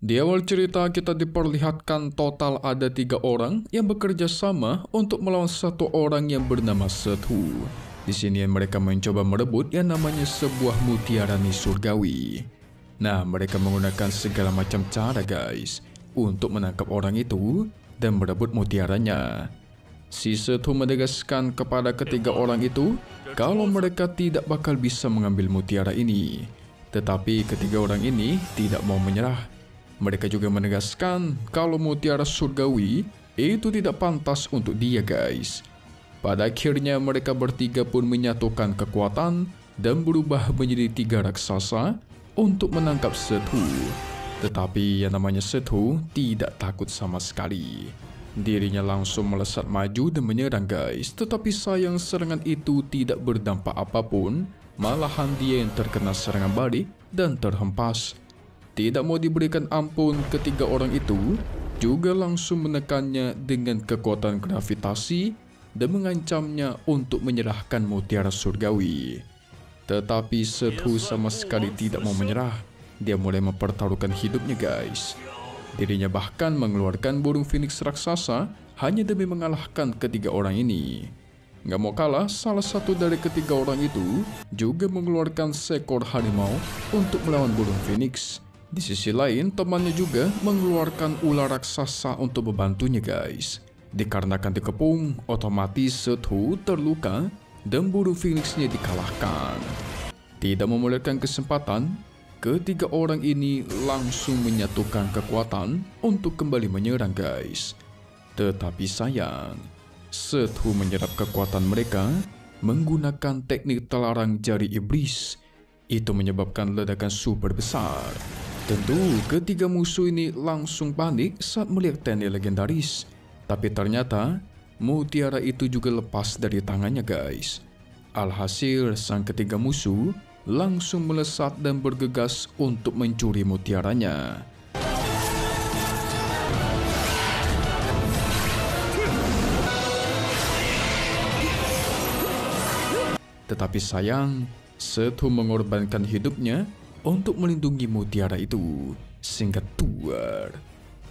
Di awal cerita kita diperlihatkan total ada 3 orang yang bekerja sama untuk melawan satu orang yang bernama Sethu. Di sini mereka mencoba merebut yang namanya sebuah mutiara surgawi. Nah, mereka menggunakan segala macam cara guys untuk menangkap orang itu dan merebut mutiaranya. Si Sethu menegaskan kepada ketiga orang itu kalau mereka tidak bakal bisa mengambil mutiara ini. Tetapi ketiga orang ini tidak mau menyerah. Mereka juga menegaskan kalau mutiara surgawi itu tidak pantas untuk dia guys. Pada akhirnya mereka bertiga pun menyatukan kekuatan dan berubah menjadi 3 raksasa untuk menangkap Sethu. Tetapi yang namanya Sethu tidak takut sama sekali. Dirinya langsung melesat maju dan menyerang guys. Tetapi sayang serangan itu tidak berdampak apapun. Malahan dia yang terkena serangan balik dan terhempas. Tidak mau diberikan ampun, ketiga orang itu juga langsung menekannya dengan kekuatan gravitasi dan mengancamnya untuk menyerahkan mutiara surgawi. Tetapi Sethu sama sekali tidak mau menyerah. Dia mulai mempertaruhkan hidupnya guys. Dirinya bahkan mengeluarkan burung phoenix raksasa hanya demi mengalahkan ketiga orang ini. Gak mau kalah, salah satu dari ketiga orang itu juga mengeluarkan seekor harimau untuk melawan burung phoenix. Di sisi lain, temannya juga mengeluarkan ular raksasa untuk membantunya guys. Dikarenakan dikepung, otomatis Sethu terluka dan burung phoenixnya dikalahkan. Tidak memulihkan kesempatan, ketiga orang ini langsung menyatukan kekuatan untuk kembali menyerang guys. Tetapi sayang, Sethu menyerap kekuatan mereka menggunakan teknik telarang jari iblis. Itu menyebabkan ledakan super besar. Tentu ketiga musuh ini langsung panik saat melihat teknik legendaris. Tapi ternyata mutiara itu juga lepas dari tangannya guys. Alhasil sang ketiga musuh langsung melesat dan bergegas untuk mencuri mutiaranya. Tetapi sayang, Sethu mengorbankan hidupnya untuk melindungi mutiara itu. Singkat tuar,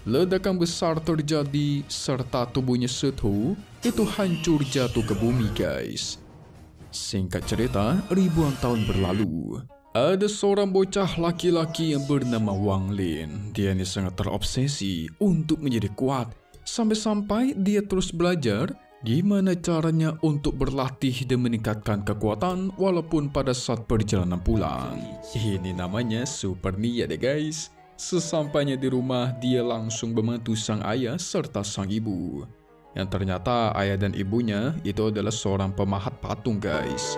ledakan besar terjadi serta tubuhnya Sethu itu hancur jatuh ke bumi guys. Singkat cerita, ribuan tahun berlalu. Ada seorang bocah laki-laki yang bernama Wang Lin. Dia ini sangat terobsesi untuk menjadi kuat. Sampai-sampai dia terus belajar gimana caranya untuk berlatih dan meningkatkan kekuatan walaupun pada saat perjalanan pulang. Ini namanya super niat ya guys. Sesampainya di rumah, dia langsung membantu sang ayah serta sang ibu. Yang ternyata ayah dan ibunya itu adalah seorang pemahat patung guys.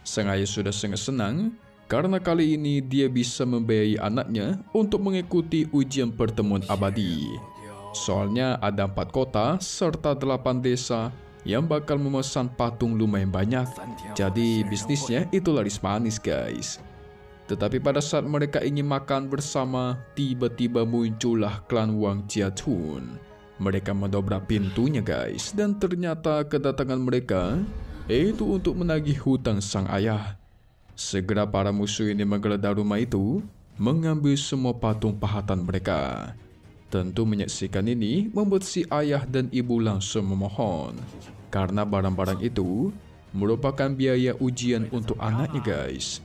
Sang ayah sudah sangat senang karena kali ini dia bisa membiayai anaknya untuk mengikuti ujian pertemuan abadi. Soalnya ada 4 kota serta 8 desa yang bakal memesan patung lumayan banyak. Jadi bisnisnya itu laris manis guys. Tetapi pada saat mereka ingin makan bersama, tiba-tiba muncullah klan Wang Jiatun. Mereka mendobrak pintunya guys, dan ternyata kedatangan mereka itu untuk menagih hutang sang ayah. Segera para musuh ini menggeledah rumah itu, mengambil semua patung pahatan mereka. Tentu menyaksikan ini membuat si ayah dan ibu langsung memohon, karena barang-barang itu merupakan biaya ujian untuk anaknya guys.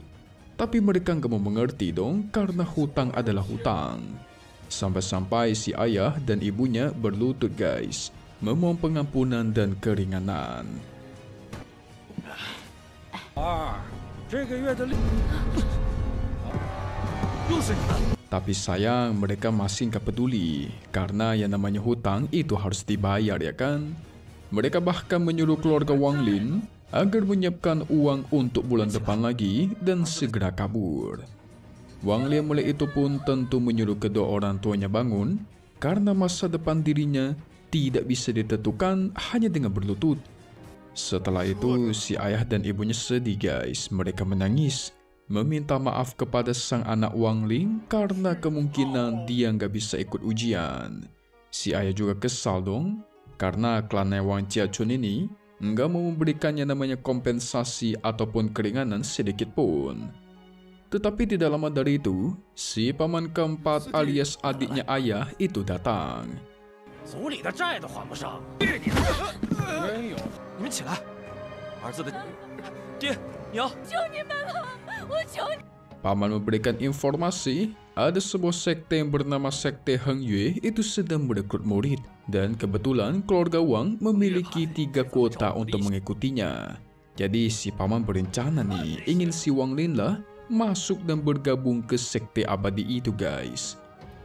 Tapi mereka nggak mau mengerti dong, karena hutang adalah hutang. Sampai-sampai si ayah dan ibunya berlutut guys, memohon pengampunan dan keringanan. Tapi sayang, mereka masih nggak peduli, karena yang namanya hutang itu harus dibayar ya kan. Mereka bahkan menyuruh keluarga Wang Lin agar menyiapkan uang untuk bulan depan lagi dan segera kabur. Wang Lin mulai itu pun tentu menyuruh kedua orang tuanya bangun, karena masa depan dirinya tidak bisa ditentukan hanya dengan berlutut. Setelah itu si ayah dan ibunya sedih guys. Mereka menangis, meminta maaf kepada sang anak Wang Lin karena kemungkinan dia nggak bisa ikut ujian. Si ayah juga kesal dong, karena klan Wang Jiatun ini nggak mau memberikannya namanya kompensasi ataupun keringanan sedikit pun. Tetapi tidak lama dari itu, si paman keempat alias adiknya ayah itu datang. 族里的债都还不上，没有，你们起来，儿子的爹娘，求你们了，我求你。 Paman memberikan informasi, ada sebuah sekte yang bernama Sekte Heng Yue itu sedang merekrut murid. Dan kebetulan keluarga Wang memiliki 3 kuota untuk mengikutinya. Jadi si paman berencana nih, ingin si Wang Lin lah masuk dan bergabung ke sekte abadi itu guys.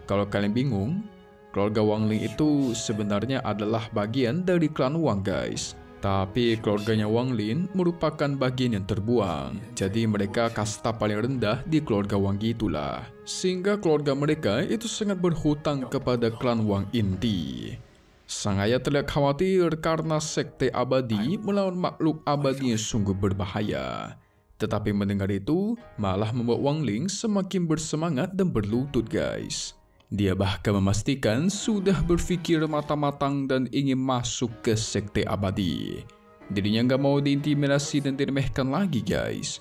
Kalau kalian bingung, keluarga Wang Lin itu sebenarnya adalah bagian dari klan Wang guys. Tapi keluarganya Wang Lin merupakan bagian yang terbuang. Jadi mereka kasta paling rendah di keluarga Wang gitulah. Sehingga keluarga mereka itu sangat berhutang kepada klan Wang inti. Sang ayah terlihat khawatir karena sekte abadi melawan makhluk abadi yang sungguh berbahaya. Tetapi mendengar itu malah membuat Wang Lin semakin bersemangat dan berlutut guys. Dia bahkan memastikan sudah berpikir matang-matang dan ingin masuk ke sekte abadi. Dirinya nggak mau diintimidasi dan diremehkan lagi guys.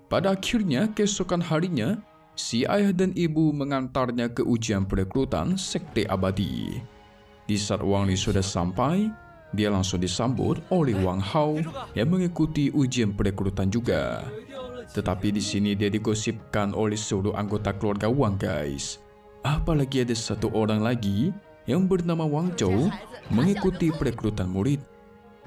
Pada akhirnya keesokan harinya, si ayah dan ibu mengantarnya ke ujian perekrutan sekte abadi. Di saat Wang Lin sudah sampai, dia langsung disambut oleh Wang Hao yang mengikuti ujian perekrutan juga. Tetapi di sini dia digosipkan oleh seluruh anggota keluarga Wang guys. Apalagi ada satu orang lagi yang bernama Wang Zhou mengikuti perekrutan murid.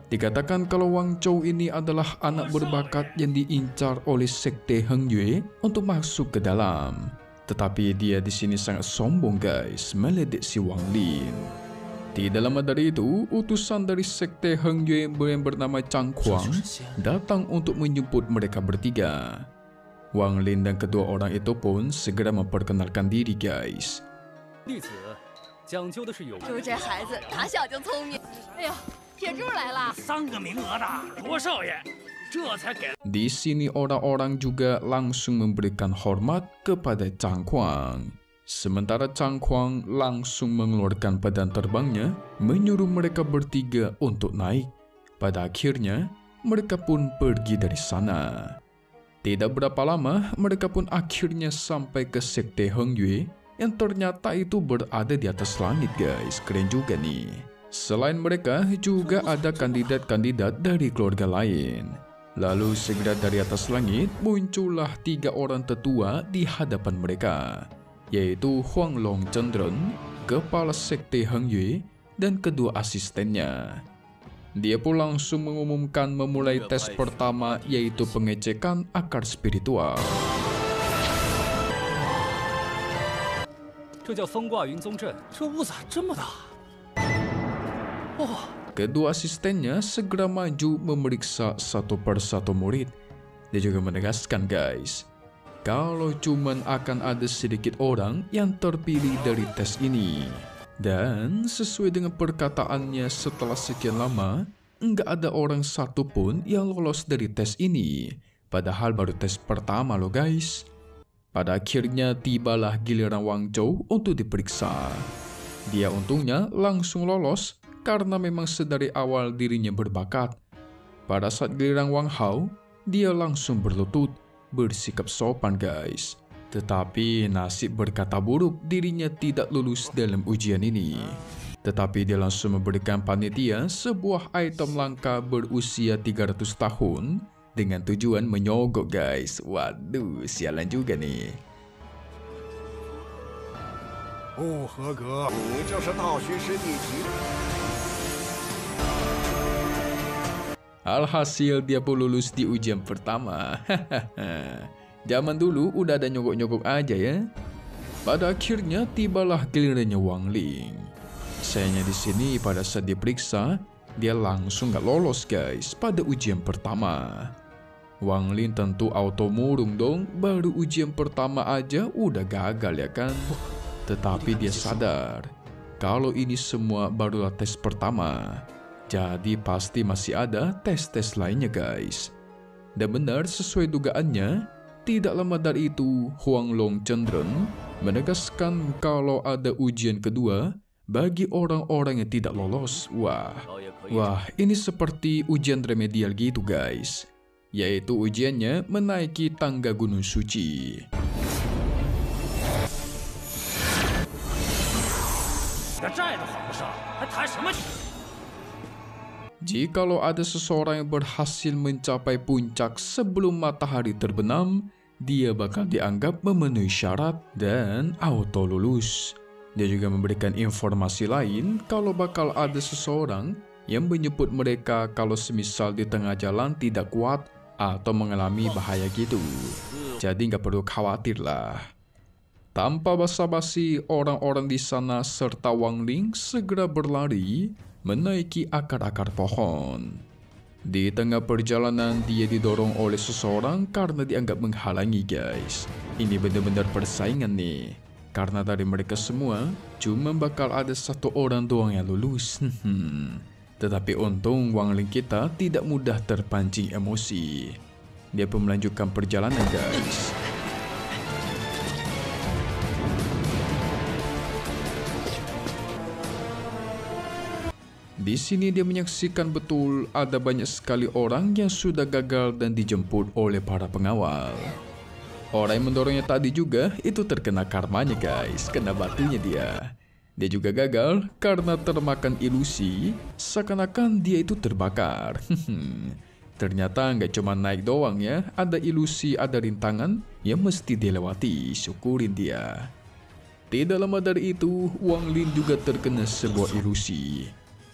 Dikatakan kalau Wang Zhou ini adalah anak berbakat yang diincar oleh sekte Heng Yue untuk masuk ke dalam. Tetapi dia di sini sangat sombong guys, meledek si Wang Lin. Tidak lama dari itu, utusan dari sekte Heng Yue yang bernama Zhang Kuang datang untuk menjemput mereka bertiga. Wang Lin dan kedua orang itu pun segera memperkenalkan diri guys. Di sini orang-orang juga langsung memberikan hormat kepada Zhang Kuang. Sementara Zhang Kuang langsung mengeluarkan pedang terbangnya, menyuruh mereka bertiga untuk naik. Pada akhirnya, mereka pun pergi dari sana. Tidak berapa lama, mereka pun akhirnya sampai ke sekte Heng Yue, yang ternyata itu berada di atas langit guys. Keren juga nih. Selain mereka, juga ada kandidat-kandidat dari keluarga lain. Lalu segera dari atas langit, muncullah 3 orang tetua di hadapan mereka, yaitu Huang Long Chendren, kepala sekte Heng Yue, dan kedua asistennya. Dia pun langsung mengumumkan memulai tes pertama, yaitu pengecekan akar spiritual. Kedua asistennya segera maju memeriksa satu persatu murid. Dia juga menegaskan guys, kalau cuman akan ada sedikit orang yang terpilih dari tes ini. Dan sesuai dengan perkataannya, setelah sekian lama, nggak ada orang satu pun yang lolos dari tes ini. Padahal baru tes pertama loh guys. Pada akhirnya tibalah giliran Wang Zhou untuk diperiksa. Dia untungnya langsung lolos karena memang sedari awal dirinya berbakat. Pada saat giliran Wang Hao, dia langsung berlutut, bersikap sopan guys. Tetapi nasib berkata buruk, dirinya tidak lulus dalam ujian ini. Tetapi dia langsung memberikan panitia sebuah item langka berusia 300 tahun dengan tujuan menyogok guys. Waduh, sialan juga nih. Alhasil dia pun lulus di ujian pertama. Zaman dulu udah ada nyogok-nyogok aja ya. Pada akhirnya tibalah gilirannya Wang Lin. Sayangnya di sini pada saat diperiksa, dia langsung gak lolos guys pada ujian pertama. Wang Lin tentu auto murung dong, baru ujian pertama aja udah gagal ya kan. Tetapi dia sadar kalau ini semua barulah tes pertama. Jadi pasti masih ada tes-tes lainnya guys. Dan benar sesuai dugaannya, Tidak lama dari itu, Huang Long Chandran menegaskan kalau ada ujian kedua bagi orang-orang yang tidak lolos. Wah, ini seperti ujian remedial gitu guys. Yaitu ujiannya menaiki tangga Gunung Suci. Jikalau ada seseorang yang berhasil mencapai puncak sebelum matahari terbenam, dia bakal dianggap memenuhi syarat dan auto lulus. Dia juga memberikan informasi lain kalau bakal ada seseorang yang menyebut mereka kalau semisal di tengah jalan tidak kuat atau mengalami bahaya gitu. Jadi nggak perlu khawatir lah. Tanpa basa-basi, orang-orang di sana serta Wang Ling segera berlari menaiki akar-akar pohon. Di tengah perjalanan, dia didorong oleh seseorang karena dianggap menghalangi guys. Ini benar-benar persaingan nih. Karena dari mereka semua, cuma bakal ada satu orang doang yang lulus. Tetapi untung Wang Ling kita tidak mudah terpancing emosi. Dia pun melanjutkan perjalanan guys. Di sini dia menyaksikan betul ada banyak sekali orang yang sudah gagal dan dijemput oleh para pengawal. Orang yang mendorongnya tadi juga itu terkena karmanya guys, kena batunya dia. Dia juga gagal karena termakan ilusi, seakan-akan dia itu terbakar. Ternyata nggak cuma naik doang ya, ada ilusi, ada rintangan yang mesti dilewati, syukurin dia. Tidak lama dari itu, Wang Ling juga terkena sebuah ilusi.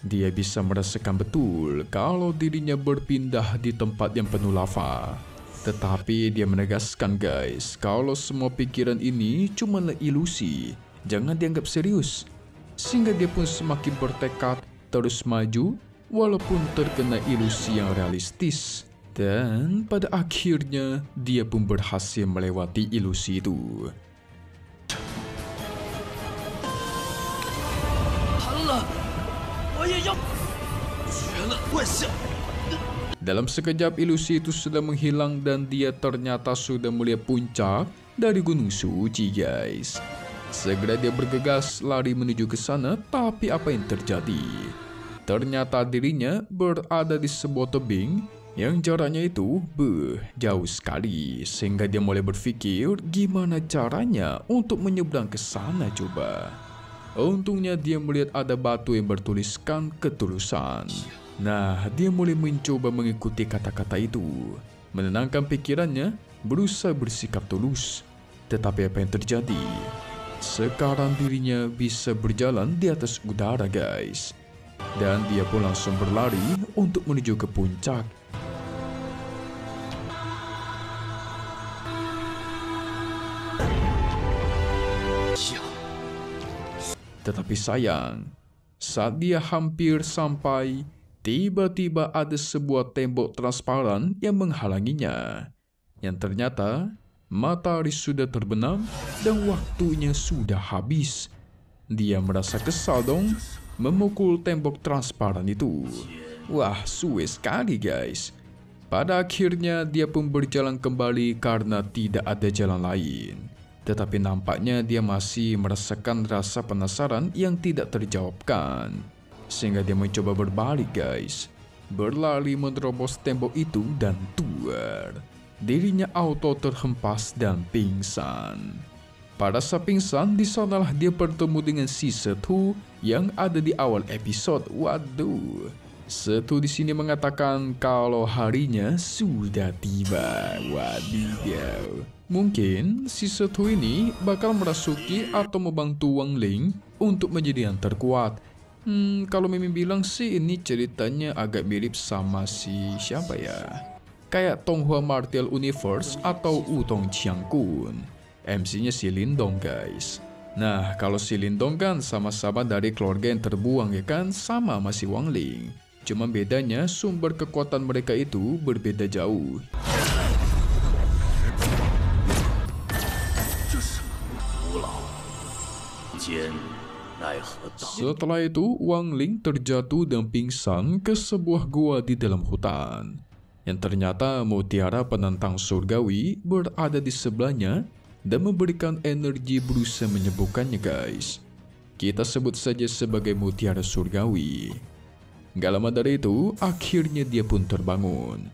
Dia bisa merasakan betul kalau dirinya berpindah di tempat yang penuh lava. Tetapi dia menegaskan guys, kalau semua pikiran ini cumalah ilusi, jangan dianggap serius. Sehingga dia pun semakin bertekad terus maju walaupun terkena ilusi yang realistis. Dan pada akhirnya dia pun berhasil melewati ilusi itu. Dalam sekejap ilusi itu sudah menghilang dan dia ternyata sudah melihat puncak dari Gunung Suci guys. Segera dia bergegas lari menuju ke sana, tapi apa yang terjadi? Ternyata dirinya berada di sebuah tebing yang jaraknya itu jauh sekali. Sehingga dia mulai berpikir gimana caranya untuk menyeberang ke sana coba. Untungnya dia melihat ada batu yang bertuliskan ketulusan. Nah, dia mulai mencoba mengikuti kata-kata itu. Menenangkan pikirannya, berusaha bersikap tulus. Tetapi apa yang terjadi? Sekarang dirinya bisa berjalan di atas udara guys. Dan dia pun langsung berlari untuk menuju ke puncak. Tetapi sayang, saat dia hampir sampai, tiba-tiba ada sebuah tembok transparan yang menghalanginya. Yang ternyata, matahari sudah terbenam dan waktunya sudah habis. Dia merasa kesal dong, memukul tembok transparan itu. Wah, suwe sekali guys. Pada akhirnya dia pun berjalan kembali karena tidak ada jalan lain. Tetapi nampaknya dia masih merasakan rasa penasaran yang tidak terjawabkan. Sehingga dia mencoba berbalik guys. Berlari menerobos tembok itu dan tuar. Dirinya auto terhempas dan pingsan. Pada saat pingsan, di sanalah dia bertemu dengan si Setu yang ada di awal episode. Waduh. Setu di sini mengatakan kalau harinya sudah tiba. Wadidaw. Mungkin si Setu ini bakal merasuki atau membantu Wang Ling untuk menjadi yang terkuat. Kalau Mimin bilang sih ini ceritanya agak mirip sama si siapa ya? Kayak Tonghua Martial Universe atau Wutong Qiangkun. MC-nya si Lindong guys. Nah, kalau si Lindong kan sama-sama dari keluarga yang terbuang ya kan, sama masih Wang Ling. Cuma bedanya sumber kekuatan mereka itu berbeda jauh. Setelah itu, Wang Ling terjatuh dan pingsan ke sebuah gua di dalam hutan. yang ternyata mutiara penentang surgawi berada di sebelahnya dan memberikan energi berusaha menyembuhkannya guys. Kita sebut saja sebagai mutiara surgawi. Gak lama dari itu, akhirnya dia pun terbangun.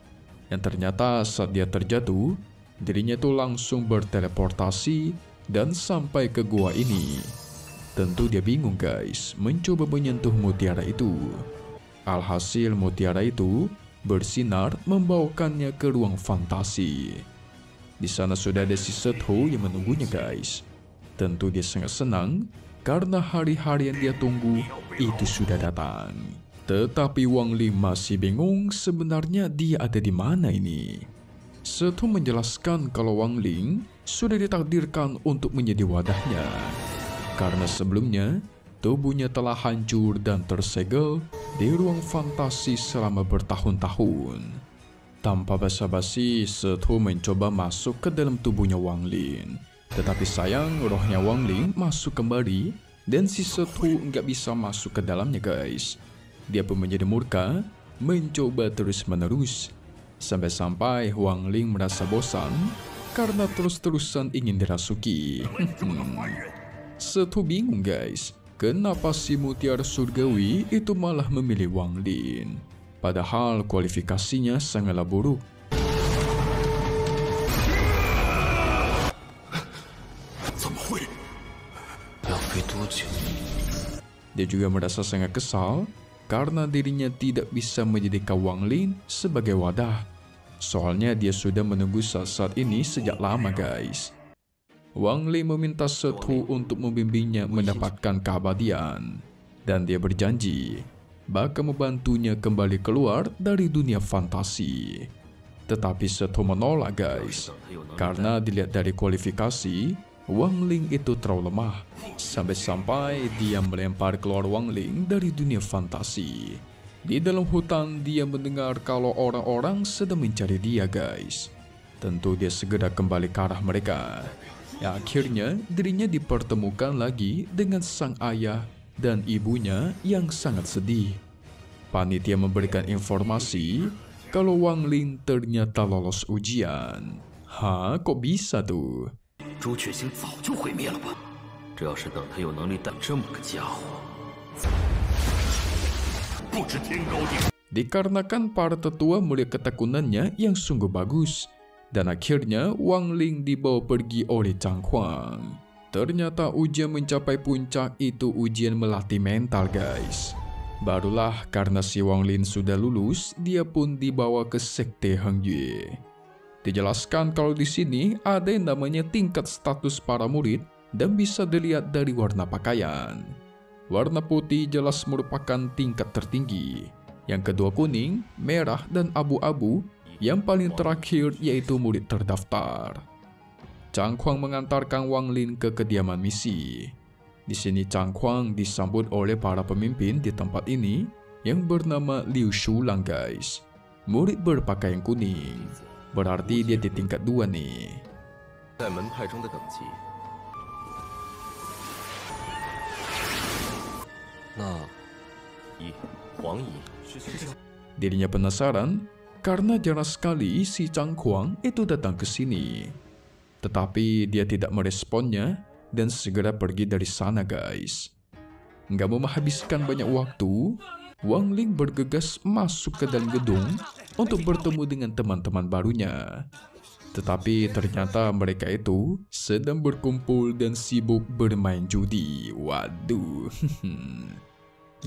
Yang ternyata saat dia terjatuh, dirinya tuh langsung berteleportasi dan sampai ke gua ini. Tentu dia bingung guys, mencoba menyentuh mutiara itu. Alhasil mutiara itu bersinar membawakannya ke ruang fantasi. Di sana sudah ada si Sethu yang menunggunya guys. Tentu dia sangat senang karena hari-hari yang dia tunggu itu sudah datang. Tetapi Wang Ling masih bingung sebenarnya dia ada di mana ini. Sethu menjelaskan kalau Wang Ling sudah ditakdirkan untuk menjadi wadahnya. Karena sebelumnya tubuhnya telah hancur dan tersegel di ruang fantasi selama bertahun-tahun. Tanpa basa-basi, Sethu mencoba masuk ke dalam tubuhnya Wang Ling. Tetapi sayang rohnya Wang Ling masuk kembali dan si Sethu nggak bisa masuk ke dalamnya guys. Dia pun menjadi murka, mencoba terus-menerus. Sampai-sampai Wang Ling merasa bosan karena terus-terusan ingin dirasuki. Sethu bingung guys, kenapa si mutiara surgawi itu malah memilih Wang Ling. Padahal kualifikasinya sangatlah buruk. Dia juga merasa sangat kesal karena dirinya tidak bisa menjadikan Wang Ling sebagai wadah. Soalnya dia sudah menunggu saat ini sejak lama guys. Wang Ling meminta Sethu untuk membimbingnya mendapatkan keabadian. Dan dia berjanji bakal membantunya kembali keluar dari dunia fantasi. Tetapi Sethu menolak guys. Karena dilihat dari kualifikasi, Wang Ling itu terlalu lemah. Sampai-sampai dia melempar keluar Wang Ling dari dunia fantasi. Di dalam hutan dia mendengar kalau orang-orang sedang mencari dia guys. Tentu dia segera kembali ke arah mereka. Ya, akhirnya dirinya dipertemukan lagi dengan sang ayah dan ibunya yang sangat sedih. Panitia memberikan informasi kalau Wang Ling ternyata lolos ujian. Hah, kok bisa tuh? 朱雀星早就毁灭了吧？这要是等他有能力带这么个家伙，不知天高地。 Dikarenakan para tetua melihat ketekunannya yang sungguh bagus, dan akhirnya Wang Ling dibawa pergi oleh Chang Huang. Ternyata ujian mencapai puncak itu ujian melatih mental guys. Barulah karena si Wang Ling sudah lulus, dia pun dibawa ke sekte Heng Yue. Dijelaskan kalau di sini ada yang namanya tingkat status para murid dan bisa dilihat dari warna pakaian. Warna putih jelas merupakan tingkat tertinggi. Yang kedua kuning, merah, dan abu-abu. Yang paling terakhir yaitu murid terdaftar. Chang Huang mengantarkan Wang Ling ke kediaman misi. Di sini Chang Huang disambut oleh para pemimpin di tempat ini yang bernama Liu Shulang guys. Murid berpakaian kuning. Berarti dia di tingkat 2 nih. Dirinya penasaran karena jarang sekali si Chang Huang itu datang ke sini. Tetapi dia tidak meresponnya dan segera pergi dari sana guys. Nggak mau menghabiskan banyak waktu, Wang Ling bergegas masuk ke dalam gedung untuk bertemu dengan teman-teman barunya. Tetapi ternyata mereka itu sedang berkumpul dan sibuk bermain judi. Waduh.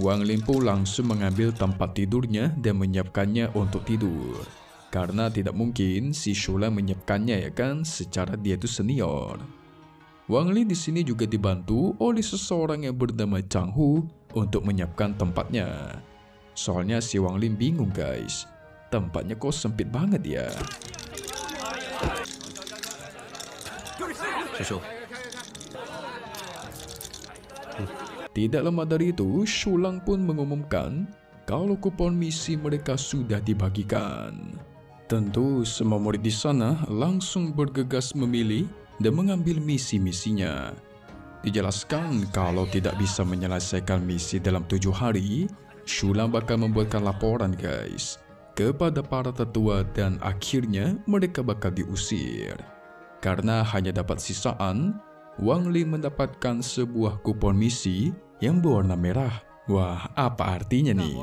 Wang Ling pun langsung mengambil tempat tidurnya dan menyiapkannya untuk tidur. Karena tidak mungkin si Shula menyiapkannya ya kan, secara dia itu senior. Wang Ling di sini juga dibantu oleh seseorang yang bernama Chang Hu untuk menyiapkan tempatnya. Soalnya si Wang Ling bingung guys, tempatnya kok sempit banget ya. Tidak lama dari itu, Shulang pun mengumumkan kalau kupon misi mereka sudah dibagikan. Tentu semua murid di sana langsung bergegas memilih dan mengambil misi-misinya. Dijelaskan kalau tidak bisa menyelesaikan misi dalam 7 hari, Shulang bakal membuatkan laporan guys. kepada para tetua dan akhirnya mereka bakal diusir. Karena hanya dapat sisaan, Wang Ling mendapatkan sebuah kupon misi yang berwarna merah. Wah, apa artinya nih?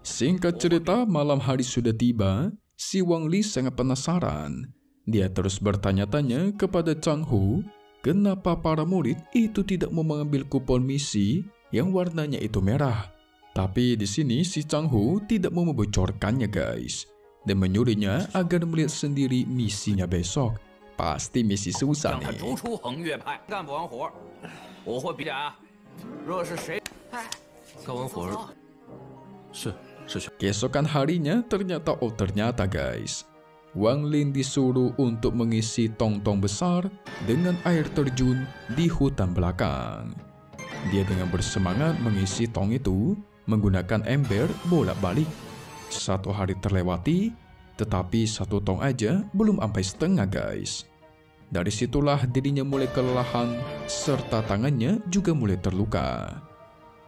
Singkat cerita, malam hari sudah tiba. Si Wang Ling sangat penasaran. Dia terus bertanya-tanya kepada Chang Hu, kenapa para murid itu tidak mau mengambil kupon misi yang warnanya itu merah. Tapi di sini si Chang Hu tidak mau membocorkannya guys, dan menyuruhnya agar melihat sendiri misinya besok. Pasti misi susah nih. Keesokan harinya ternyata guys, Wang Ling disuruh untuk mengisi tong-tong besar dengan air terjun di hutan belakang. Dia dengan bersemangat mengisi tong itu menggunakan ember bolak-balik. 1 hari terlewati, tetapi 1 tong aja belum sampai setengah guys. Dari situlah dirinya mulai kelelahan serta tangannya juga mulai terluka.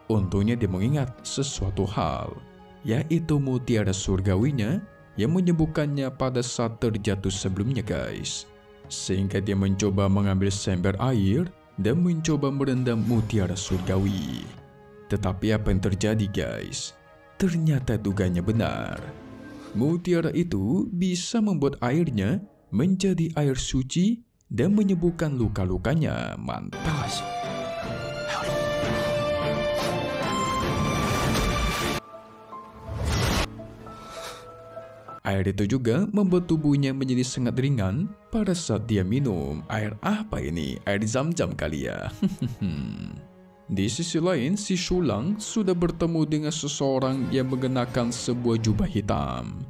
Untungnya dia mengingat sesuatu hal, yaitu mutiara surgawinya yang menyembuhkannya pada saat terjatuh sebelumnya guys. Sehingga dia mencoba mengambil seember air dan mencoba merendam mutiara surgawi. Tetapi apa yang terjadi guys? Ternyata dugaannya benar. Mutiara itu bisa membuat airnya menjadi air suci dan menyembuhkan luka-lukanya. Mantap. Air itu juga membuat tubuhnya menjadi sangat ringan pada saat dia minum. Air apa ini? Air zam-zam kali ya. Di sisi lain, si Shulang sudah bertemu dengan seseorang yang mengenakan sebuah jubah hitam.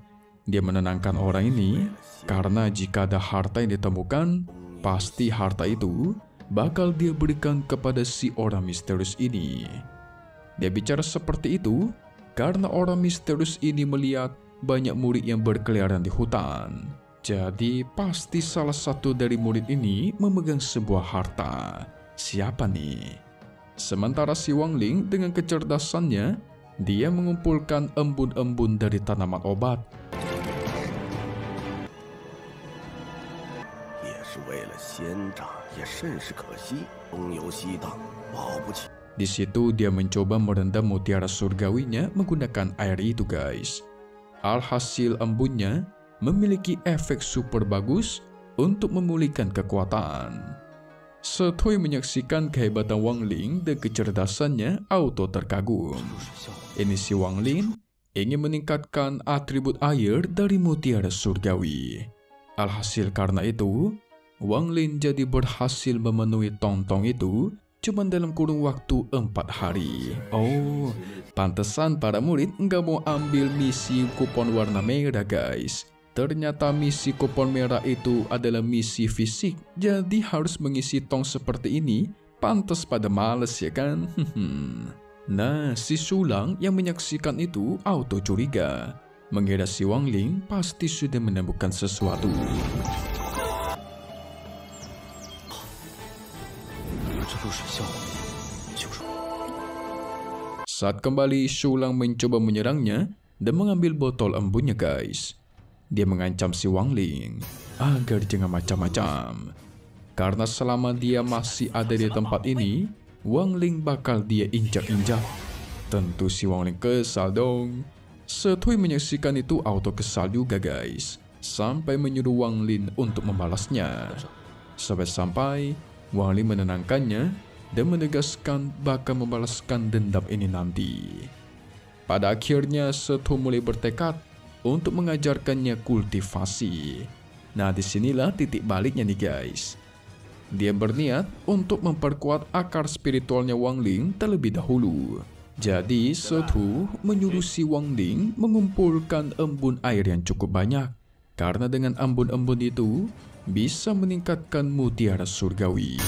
Dia menenangkan orang ini karena jika ada harta yang ditemukan, pasti harta itu bakal dia berikan kepada si orang misterius ini. Dia bicara seperti itu karena orang misterius ini melihat banyak murid yang berkeliaran di hutan. Jadi pasti salah satu dari murid ini memegang sebuah harta. Siapa nih? Sementara si Wang Ling dengan kecerdasannya, dia mengumpulkan embun-embun dari tanaman obat. Di situ dia mencoba merendam mutiara surgawinya menggunakan air itu guys. Alhasil embunnya memiliki efek super bagus untuk memulihkan kekuatan. Setui menyaksikan kehebatan Wang Ling dan kecerdasannya auto terkagum. Ini si Wang Ling ingin meningkatkan atribut air dari mutiara surgawi. Alhasil karena itu, Wang Ling jadi berhasil memenuhi tong-tong itu cuma dalam kurun waktu 4 hari. Oh, pantesan para murid nggak mau ambil misi kupon warna merah guys. Ternyata misi kupon merah itu adalah misi fisik, jadi harus mengisi tong seperti ini. Pantas pada males ya kan? Nah, si Shulang yang menyaksikan itu auto curiga. Mengira si Wang Ling pasti sudah menemukan sesuatu. Saat kembali, Shulang mencoba menyerangnya dan mengambil botol embunnya guys. Dia mengancam si Wang Ling agar jangan macam-macam. Karena selama dia masih ada di tempat ini, Wang Ling bakal dia injak-injak. Tentu si Wang Ling kesal dong. Setui menyaksikan itu auto kesal juga guys. Sampai menyuruh Wang Ling untuk membalasnya. Sampai-sampai Wang Ling menenangkannya dan menegaskan bakal membalaskan dendam ini nanti. Pada akhirnya Setui mulai bertekad untuk mengajarkannya kultivasi. Nah, disinilah titik baliknya nih guys. Dia berniat untuk memperkuat akar spiritualnya Wang Ling terlebih dahulu. Jadi, Setui menyuruh si Wang Ling mengumpulkan embun air yang cukup banyak. Karena dengan embun-embun itu bisa meningkatkan mutiara surgawi.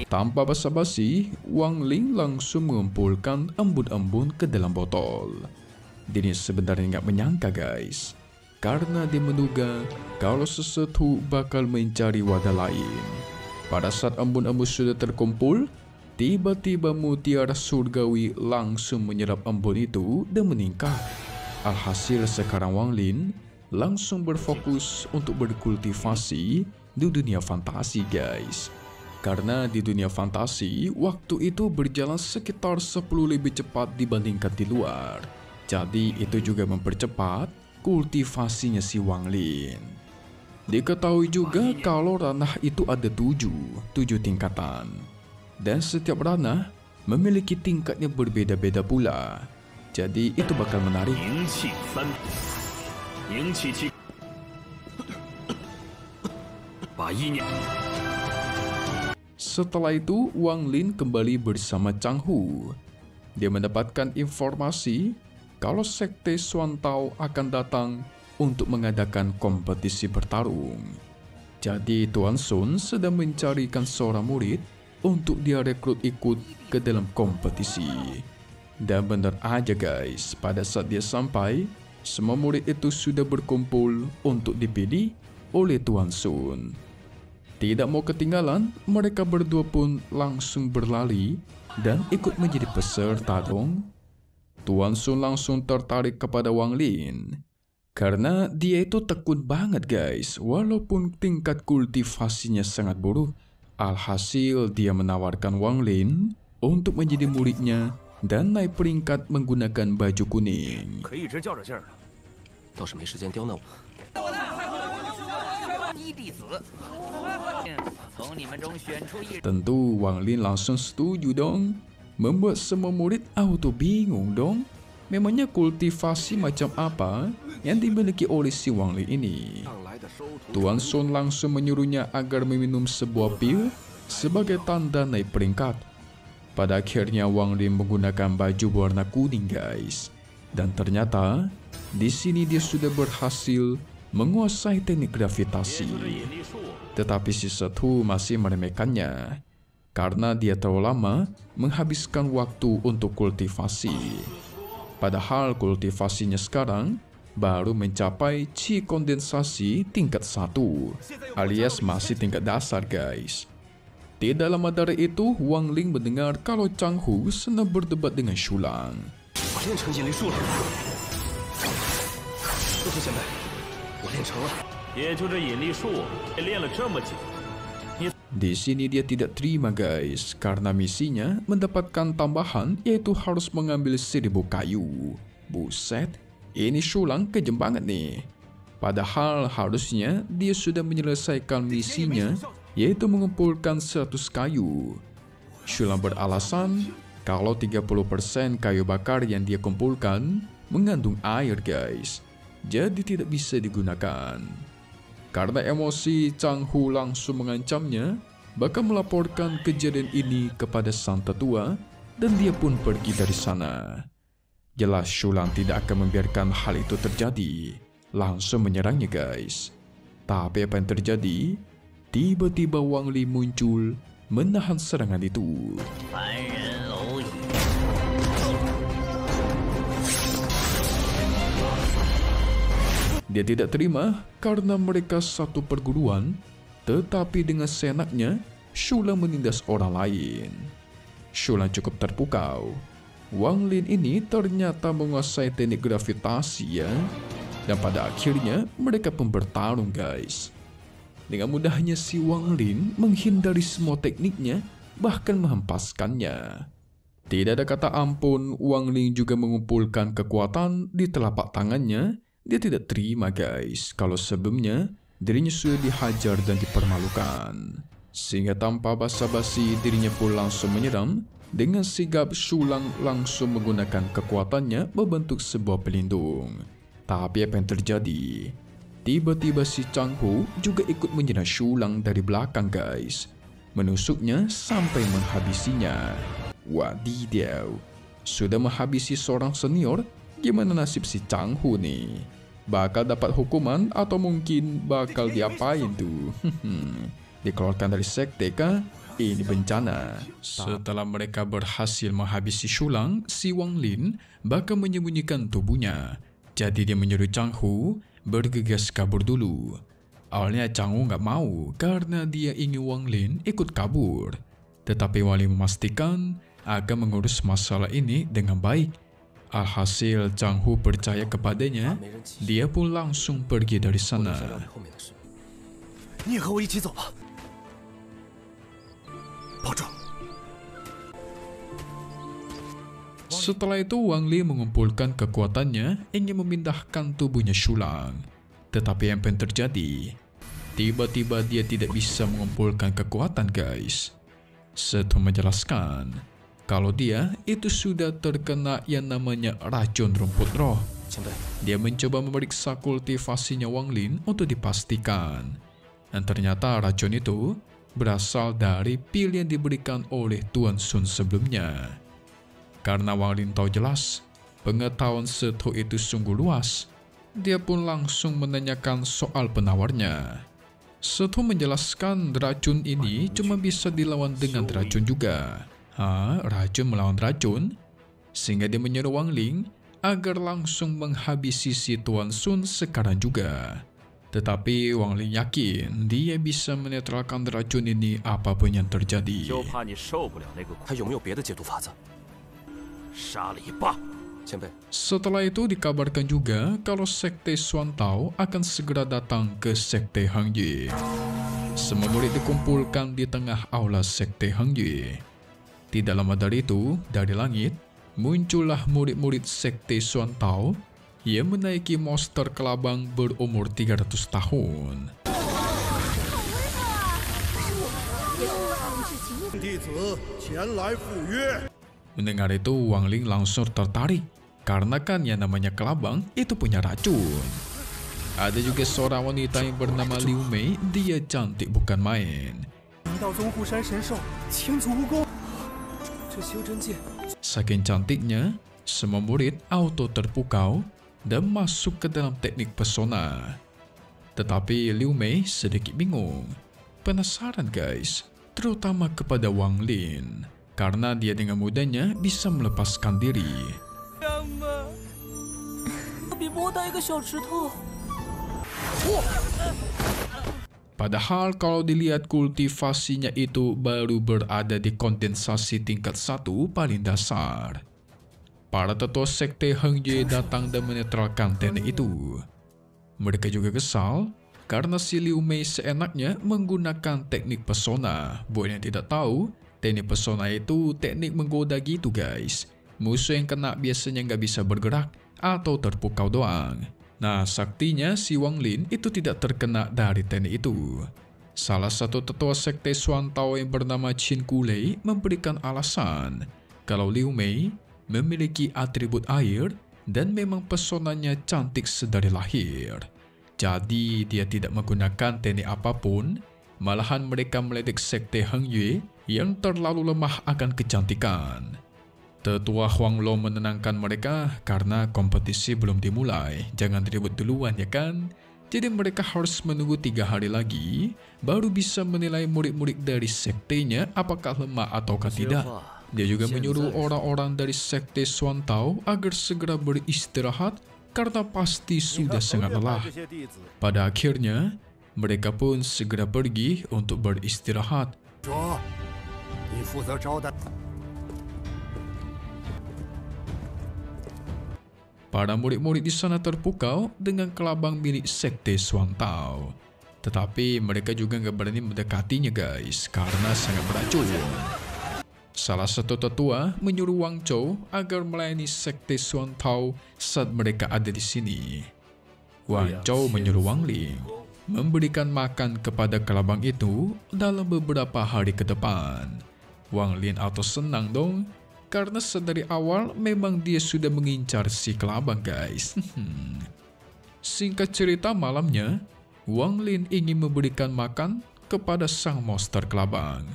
Tanpa basa-basi, Wang Ling langsung mengumpulkan embun-embun ke dalam botol. Dia sebenarnya nggak menyangka guys, karena dia menduga kalau Setui bakal mencari wadah lain. Pada saat embun-embun sudah terkumpul, Tiba-tiba mutiara surgawi langsung menyerap embun itu dan meningkat. Alhasil sekarang Wang Lin langsung berfokus untuk berkultivasi di dunia fantasi guys. Karena di dunia fantasi, waktu itu berjalan sekitar 10 lebih cepat dibandingkan di luar. Jadi itu juga mempercepat kultivasinya si Wang Lin. Diketahui juga kalau ranah itu ada 7 tingkatan. Dan setiap ranah memiliki tingkatnya berbeda-beda pula. Jadi itu bakal menarik. Setelah itu, Wang Lin kembali bersama Chang Hu. Dia mendapatkan informasi kalau Sekte Xuan Tao akan datang untuk mengadakan kompetisi bertarung. Jadi Tuan Sun sedang mencarikan seorang murid untuk dia rekrut ikut ke dalam kompetisi. Dan benar aja guys, pada saat dia sampai, semua murid itu sudah berkumpul untuk dipilih oleh Tuan Sun. Tidak mau ketinggalan, mereka berdua pun langsung berlari dan ikut menjadi peserta dong. Tuan Sun langsung tertarik kepada Wang Lin. Karena dia itu tekun banget guys, walaupun tingkat kultivasinya sangat buruk. Alhasil dia menawarkan Wang Lin untuk menjadi muridnya dan naik peringkat menggunakan baju kuning. Tentu Wang Lin langsung setuju dong. Membuat semua murid auto bingung dong. Memangnya kultivasi macam apa yang dimiliki oleh si Wang Lin ini? Tuan Sun langsung menyuruhnya agar meminum sebuah pil sebagai tanda naik peringkat. Pada akhirnya Wang Lin menggunakan baju warna kuning guys. Dan ternyata di sini dia sudah berhasil menguasai teknik gravitasi. Tetapi si Sethu masih meremehkannya karena dia terlalu lama menghabiskan waktu untuk kultivasi. Padahal kultivasinya sekarang baru mencapai Qi kondensasi tingkat 1, alias masih tingkat dasar guys. Tidak lama dari itu, Wang Lin mendengar kalau Chang Hu sedang berdebat dengan Shulang. Di sini dia tidak terima guys, karena misinya mendapatkan tambahan yaitu harus mengambil 1000 kayu. Buset, ini Shulang kejam banget nih. Padahal harusnya dia sudah menyelesaikan misinya yaitu mengumpulkan 100 kayu. Shulang beralasan kalau 30% kayu bakar yang dia kumpulkan mengandung air guys, jadi tidak bisa digunakan. Karena emosi, Chang Hu langsung mengancamnya bakal melaporkan kejadian ini kepada sang tetua dan dia pun pergi dari sana. Jelas Shulang tidak akan membiarkan hal itu terjadi, langsung menyerangnya guys. Tapi apa yang terjadi? Tiba-tiba Wang Lin muncul menahan serangan itu. Dia tidak terima karena mereka satu perguruan, tetapi dengan seenaknya Shulang menindas orang lain. Shulang cukup terpukau. Wang Lin ini ternyata menguasai teknik gravitasi ya. Dan pada akhirnya mereka pun bertarung guys. Dengan mudahnya si Wang Lin menghindari semua tekniknya, bahkan menghempaskannya. Tidak ada kata ampun, Wang Lin juga mengumpulkan kekuatan di telapak tangannya. Dia tidak terima guys, kalau sebelumnya dirinya sudah dihajar dan dipermalukan. Sehingga tanpa basa-basi dirinya pun langsung menyerang. Dengan sigap Shulang langsung menggunakan kekuatannya membentuk sebuah pelindung. Tapi apa yang terjadi? Tiba-tiba si Chang Hu juga ikut menyerang Shulang dari belakang guys. Menusuknya sampai menghabisinya. Wadidaw, sudah menghabisi seorang senior, gimana nasib si Chang Hu nih? Bakal dapat hukuman atau mungkin bakal diapain tuh? Dikeluarkan dari sekte kah? Ini bencana. Setelah mereka berhasil menghabisi Shulang, si Wang Lin bakal menyembunyikan tubuhnya. Jadi dia menyuruh Chang Hu bergegas kabur dulu. Awalnya Chang Hu nggak mau karena dia ingin Wang Lin ikut kabur. Tetapi Wang Lin memastikan akan mengurus masalah ini dengan baik. Alhasil Zhang Hu percaya kepadanya, dia pun langsung pergi dari sana. 你也和我一起走吧，保重。 Setelah itu Wang Li mengumpulkan kekuatannya ingin memindahkan tubuhnya Shulang. Tetapi apa yang terjadi? Tiba-tiba dia tidak bisa mengumpulkan kekuatan guys. Setu menjelaskan kalau dia itu sudah terkena yang namanya racun rumput roh. Dia mencoba memeriksa kultivasinya Wang Lin untuk dipastikan. Dan ternyata racun itu berasal dari pil yang diberikan oleh Tuan Sun sebelumnya. Karena Wang Lin tahu jelas pengetahuan Setu itu sungguh luas, dia pun langsung menanyakan soal penawarnya. Setu menjelaskan racun ini cuma bisa dilawan dengan racun juga. Racun melawan racun? Sehingga dia menyuruh Wang Ling agar langsung menghabisi si Tuan Sun sekarang juga. Tetapi Wang Ling yakin dia bisa menetralkan racun ini apapun yang terjadi. Setelah itu dikabarkan juga kalau Sekte Xuan Tao akan segera datang ke Sekte Hangye. Semua murid dikumpulkan di tengah aula Sekte Hangye. Tidak lama dari itu, dari langit, muncullah murid-murid Sekte Xuan Tao yang menaiki monster kelabang berumur 300 tahun. Mendengar itu, Wang Ling langsung tertarik, karena kan yang namanya kelabang itu punya racun. Ada juga seorang wanita yang bernama Liu Mei, dia cantik bukan main. Saking cantiknya, semua murid auto terpukau dan masuk ke dalam teknik pesona. Tetapi Liu Mei sedikit bingung. Penasaran guys, terutama kepada Wang Lin, karena dia dengan mudahnya bisa melepaskan diri. Padahal kalau dilihat kultivasinya itu baru berada di kondensasi tingkat 1 paling dasar. Para tetua Sekte Hangye datang dan menetralkan teknik itu. Mereka juga kesal karena si Liu Mei seenaknya menggunakan teknik pesona. Buat yang tidak tahu, teknik pesona itu teknik menggoda gitu guys. Musuh yang kena biasanya nggak bisa bergerak atau terpukau doang. Nah, saktinya si Wang Lin itu tidak terkena dari teknik itu. Salah satu tetua Sekte Xuan Tao yang bernama Qin Kulei memberikan alasan kalau Liu Mei memiliki atribut air dan memang pesonanya cantik sedari lahir. Jadi dia tidak menggunakan teknik apapun, malahan mereka meledek Sekte Hangye yang terlalu lemah akan kecantikan. Tetua Huang Lo menenangkan mereka karena kompetisi belum dimulai. Jangan ribut duluan ya kan? Jadi mereka harus menunggu 3 hari lagi baru bisa menilai murid-murid dari sektenya apakah lemah ataukah tidak. Dia juga menyuruh orang-orang dari Sekte Xuan Tao agar segera beristirahat karena pasti sudah sangat lelah. Pada akhirnya, mereka pun segera pergi untuk beristirahat. Para murid-murid di sana terpukau dengan kelabang milik Sekte Xuan Tao. Tetapi mereka juga nggak berani mendekatinya guys, karena sangat beracun. Salah satu tetua menyuruh Wang Zhou agar melayani Sekte Xuan Tao saat mereka ada di sini. Wang Zhou menyuruh Wang Ling memberikan makan kepada kelabang itu dalam beberapa hari ke depan. Wang Lin auto senang dong. Karena sedari awal memang dia sudah mengincar si kelabang guys. Singkat cerita malamnya, Wang Lin ingin memberikan makan kepada sang monster kelabang.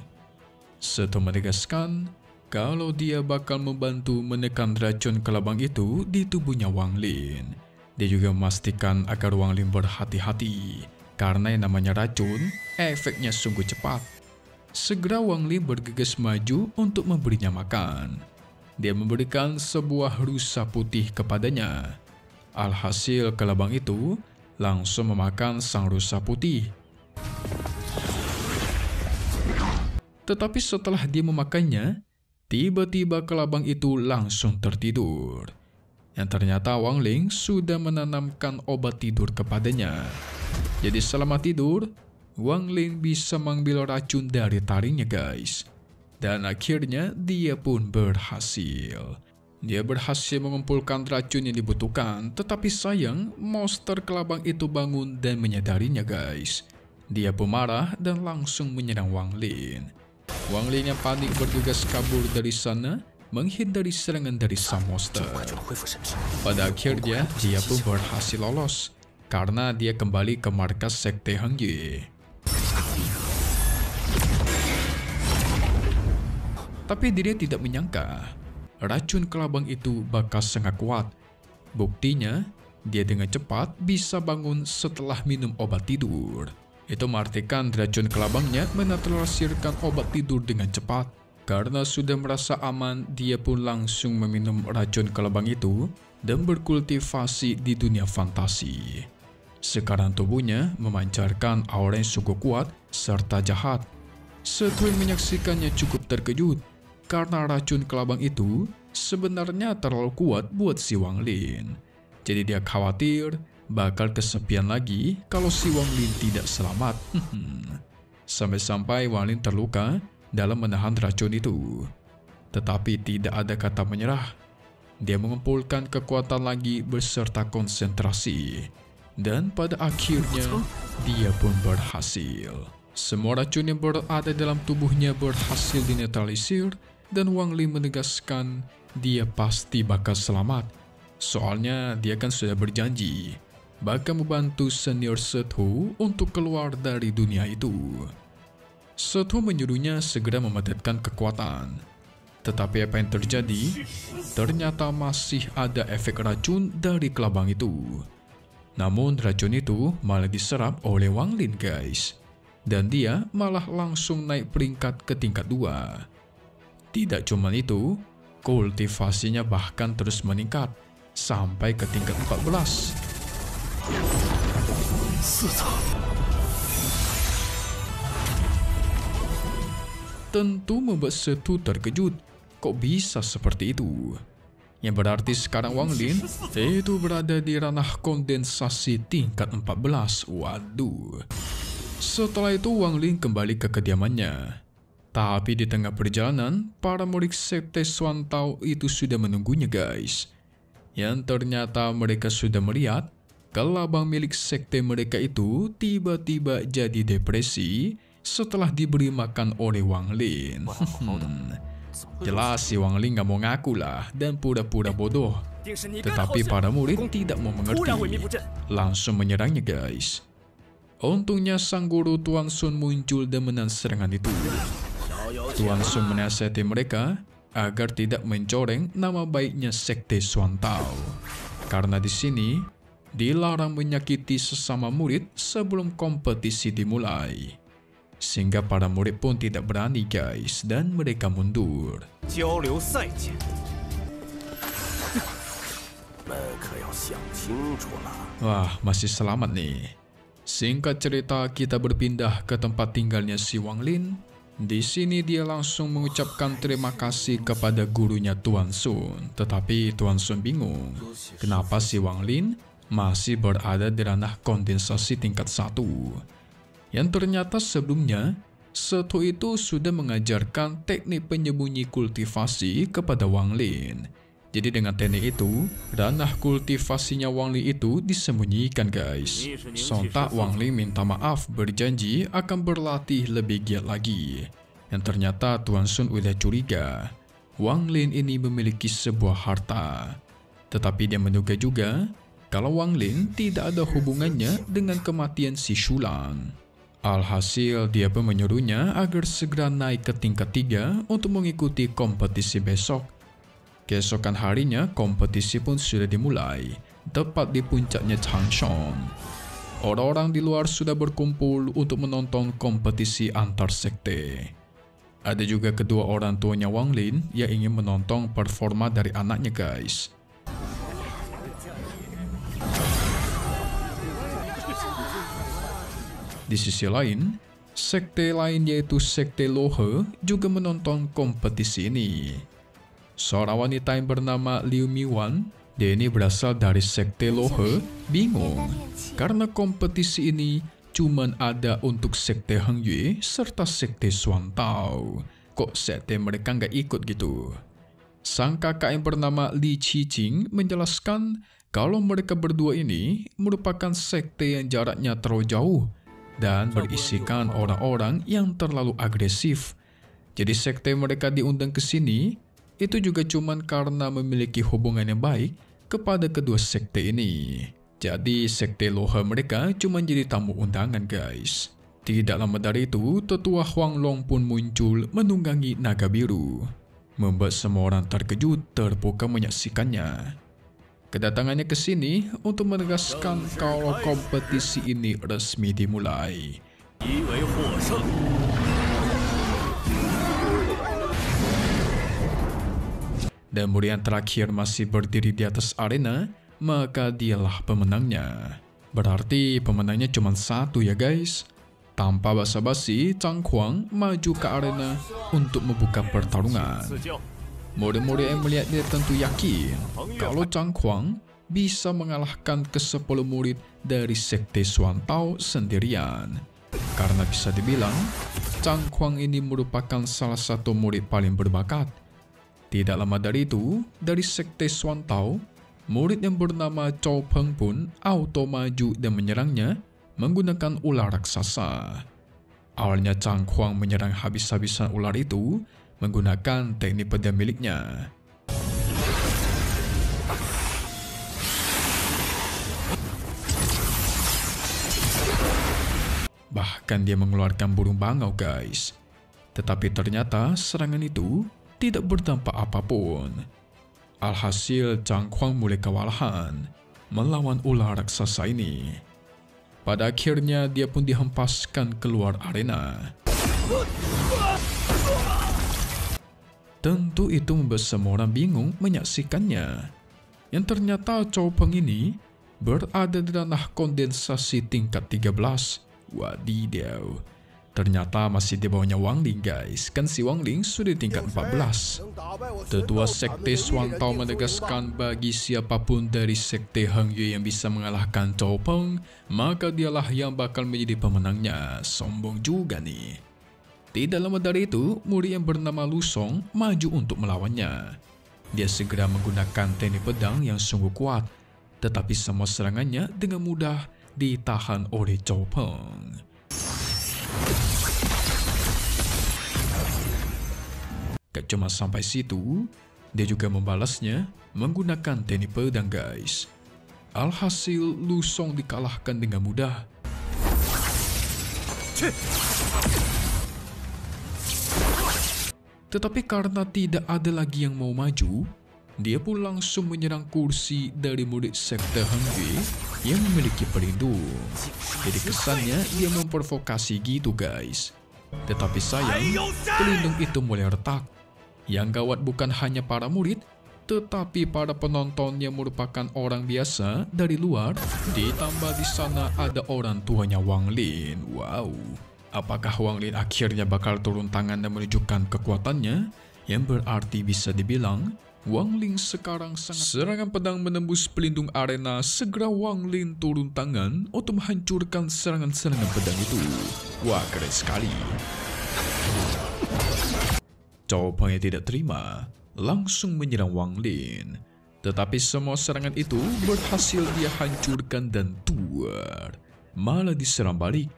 Setelah menegaskan kalau dia bakal membantu menekan racun kelabang itu di tubuhnya Wang Lin. Dia juga memastikan agar Wang Lin berhati-hati karena yang namanya racun efeknya sungguh cepat. Segera Wang Li bergegas maju untuk memberinya makan. Dia memberikan sebuah rusa putih kepadanya. Alhasil kelabang itu langsung memakan sang rusa putih. Tetapi setelah dia memakannya, tiba-tiba kelabang itu langsung tertidur. Yang ternyata Wang Ling sudah menanamkan obat tidur kepadanya. Jadi selama tidur, Wang Ling bisa mengambil racun dari taringnya guys. Dan akhirnya dia pun berhasil. Dia berhasil mengumpulkan racun yang dibutuhkan, tetapi sayang monster kelabang itu bangun dan menyadarinya guys. Dia pun marah dan langsung menyerang Wang Ling. Wang Ling yang panik bergegas kabur dari sana, menghindari serangan dari sang monster. Pada akhirnya, dia pun berhasil lolos, karena dia kembali ke markas sekte Heng Ye. Tapi dia tidak menyangka, racun kelabang itu bakal sangat kuat. Buktinya, dia dengan cepat bisa bangun setelah minum obat tidur. Itu mengartikan racun kelabangnya menetralisirkan obat tidur dengan cepat. Karena sudah merasa aman, dia pun langsung meminum racun kelabang itu dan berkultivasi di dunia fantasi. Sekarang tubuhnya memancarkan aura yang sungguh kuat serta jahat. Sethu yang menyaksikannya cukup terkejut karena racun kelabang itu sebenarnya terlalu kuat buat si Wang Ling. Jadi dia khawatir bakal kesepian lagi kalau si Wang Ling tidak selamat. Sampai-sampai Wang Ling terluka dalam menahan racun itu. Tetapi tidak ada kata menyerah. Dia mengumpulkan kekuatan lagi beserta konsentrasi. Dan pada akhirnya, dia pun berhasil. Semua racun yang berada dalam tubuhnya berhasil dinetralisir dan Wang Ling menegaskan dia pasti bakal selamat. Soalnya dia kan sudah berjanji bakal membantu senior Sethu untuk keluar dari dunia itu. Sethu menyuruhnya segera memadamkan kekuatan. Tetapi apa yang terjadi? Ternyata masih ada efek racun dari kelabang itu. Namun racun itu malah diserap oleh Wang Ling guys. Dan dia malah langsung naik peringkat ke tingkat 2. Tidak cuma itu, kultivasinya bahkan terus meningkat sampai ke tingkat 14. Tentu membuat Sethu terkejut. Kok bisa seperti itu? Yang berarti sekarang Wang Ling itu berada di ranah kondensasi tingkat 14. Waduh. Setelah itu Wang Ling kembali ke kediamannya. Tapi di tengah perjalanan, para murid sekte Xuan Tao itu sudah menunggunya guys. Yang ternyata mereka sudah melihat kelabang milik sekte mereka itu tiba-tiba jadi depresi setelah diberi makan oleh Wang Ling. Jelas si Wang Ling gak mau ngaku lah dan pura-pura bodoh. Tetapi para murid tidak mau mengerti, langsung menyerangnya guys. Untungnya sang guru Tuan Sun muncul dan menahan serangan itu. Tuan Sun menasihati mereka agar tidak mencoreng nama baiknya sekte Xuan Tao. Karena di sini dilarang menyakiti sesama murid sebelum kompetisi dimulai. Sehingga para murid pun tidak berani guys dan mereka mundur. Wah, masih selamat nih. Singkat cerita, kita berpindah ke tempat tinggalnya si Wang Ling. Di sini dia langsung mengucapkan terima kasih kepada gurunya Tuan Sun. Tetapi Tuan Sun bingung, kenapa si Wang Ling masih berada di ranah kondensasi tingkat 1. Yang ternyata sebelumnya, Sethu itu sudah mengajarkan teknik penyembunyi kultivasi kepada Wang Ling. Jadi dengan teknik itu, ranah kultivasinya Wang Ling itu disembunyikan guys. Sontak Wang Ling minta maaf berjanji akan berlatih lebih giat lagi. Yang ternyata Tuan Sun udah curiga, Wang Ling ini memiliki sebuah harta. Tetapi dia menduga juga kalau Wang Ling tidak ada hubungannya dengan kematian si Shulang. Alhasil dia pun menyuruhnya agar segera naik ke tingkat 3 untuk mengikuti kompetisi besok. Keesokan harinya kompetisi pun sudah dimulai, tepat di puncaknya Changshan. Orang-orang di luar sudah berkumpul untuk menonton kompetisi antar sekte. Ada juga kedua orang tuanya Wang Ling yang ingin menonton performa dari anaknya guys. Di sisi lain, Sekte lain yaitu Sekte Lohe juga menonton kompetisi ini. Seorang wanita yang bernama Liu Miwan, dia ini berasal dari Sekte Lohe, bingung karena kompetisi ini cuman ada untuk Sekte Heng Yue serta Sekte Xuan Tao. Kok sekte mereka nggak ikut gitu? Sang kakak yang bernama Li Qijing menjelaskan kalau mereka berdua ini merupakan sekte yang jaraknya terlalu jauh dan berisikan orang-orang yang terlalu agresif. Jadi sekte mereka diundang ke sini itu juga cuman karena memiliki hubungan yang baik kepada kedua sekte ini. Jadi sekte Lohe mereka cuma jadi tamu undangan guys. Tidak lama dari itu, tetua Huang Long pun muncul menunggangi naga biru, membuat semua orang terkejut terpukau menyaksikannya. Kedatangannya ke sini untuk menegaskan kalau kompetisi ini resmi dimulai. Dan murid yang terakhir masih berdiri di atas arena, maka dialah pemenangnya. Berarti pemenangnya cuma satu ya guys. Tanpa basa-basi, Zhang Huang maju ke arena untuk membuka pertarungan. Murid-murid yang melihatnya tentu yakin kalau Zhang Huang bisa mengalahkan ke-10 murid dari Sekte Xuan Tao sendirian. Karena bisa dibilang, Zhang Huang ini merupakan salah satu murid paling berbakat. Tidak lama dari itu, dari Sekte Xuan Tao, murid yang bernama Zhou Peng pun auto maju dan menyerangnya menggunakan ular raksasa. Awalnya Zhang Huang menyerang habis-habisan ular itu menggunakan teknik pedang miliknya. Bahkan dia mengeluarkan burung bangau guys. Tetapi ternyata serangan itu tidak berdampak apapun. Alhasil Zhang Huang mulai kewalahan melawan ular raksasa ini. Pada akhirnya dia pun dihempaskan keluar arena. Tentu itu membuat semua orang bingung menyaksikannya. Yang ternyata Zhou Peng ini berada di ranah kondensasi tingkat 13. Wadidaw. Ternyata masih di bawahnya Wang Ling guys. Kan si Wang Ling sudah di tingkat 14. Tetua Sekte Xuan Tao menegaskan bagi siapapun dari Sekte Heng Yue yang bisa mengalahkan Zhou Peng, maka dialah yang bakal menjadi pemenangnya. Sombong juga nih. Tidak lama dari itu, murid yang bernama Lu Song maju untuk melawannya. Dia segera menggunakan teknik pedang yang sungguh kuat, tetapi semua serangannya dengan mudah ditahan oleh Zhou Peng. Gak cuma sampai situ, dia juga membalasnya menggunakan teknik pedang guys. Alhasil Lu Song dikalahkan dengan mudah. Tetapi karena tidak ada lagi yang mau maju, dia pun langsung menyerang kursi dari murid Sekte Heng Yue yang memiliki pelindung. Jadi kesannya dia memprovokasi gitu guys. Tetapi sayang, pelindung itu mulai retak. Yang gawat bukan hanya para murid, tetapi para penonton yang merupakan orang biasa dari luar, ditambah di sana ada orang tuanya Wang Lin. Wow, apakah Wang Lin akhirnya bakal turun tangan dan menunjukkan kekuatannya? Yang berarti bisa dibilang, Wang Lin sekarang sangat... Serangan pedang menembus pelindung arena, segera Wang Lin turun tangan untuk menghancurkan serangan-serangan pedang itu. Wah, keren sekali. Zhou Peng yang tidak terima, langsung menyerang Wang Lin. Tetapi semua serangan itu berhasil dia hancurkan dan tuar. Malah diserang balik.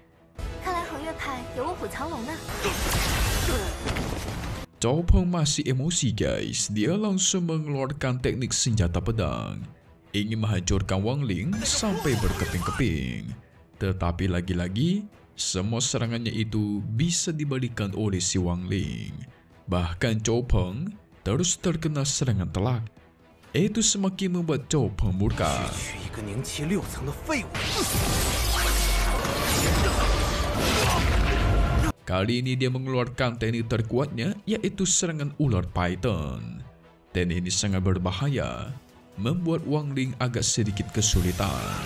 Zhou Peng masih emosi guys. Dia langsung mengeluarkan teknik senjata pedang, ingin menghancurkan Wang Lin sampai berkeping-keping. Tetapi lagi-lagi, semua serangannya itu bisa dibalikan oleh si Wang Lin. Bahkan Zhou Peng terus terkena serangan telak. Itu semakin membuat Zhou Peng murka. Kali ini dia mengeluarkan teknik terkuatnya, yaitu serangan ular python. Teknik ini sangat berbahaya, membuat Wang Lin agak sedikit kesulitan.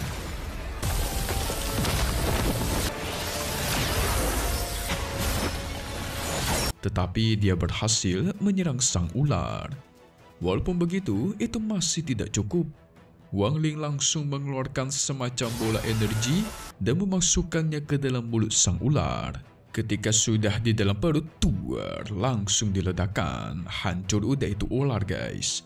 tetapi dia berhasil menyerang sang ular. Walaupun begitu, itu masih tidak cukup. Wang Ling langsung mengeluarkan semacam bola energi dan memasukkannya ke dalam mulut sang ular. Ketika sudah di dalam perut, tuar langsung diledakkan. Hancur udah itu ular, guys.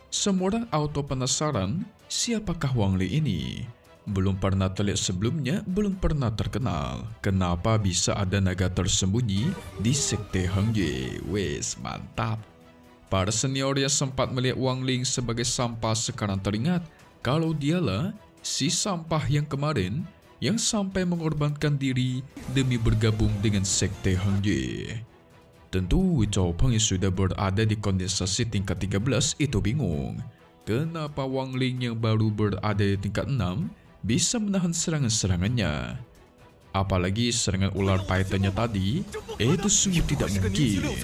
Semua orang auto penasaran, siapakah Wang Ling ini? Belum pernah terlihat sebelumnya, belum pernah terkenal. Kenapa bisa ada naga tersembunyi di sekte Hengye? Wes, mantap. Para senior yang sempat melihat Wang Ling sebagai sampah sekarang teringat kalau dialah si sampah yang kemarin yang sampai mengorbankan diri demi bergabung dengan sekte Hengye. Tentu Zhao Peng yang sudah berada di kondensasi tingkat 13 itu bingung. Kenapa Wang Ling yang baru berada di tingkat 6 bisa menahan serangan-serangannya? Apalagi serangan ular pythonnya tadi, itu sungguh tidak mungkin.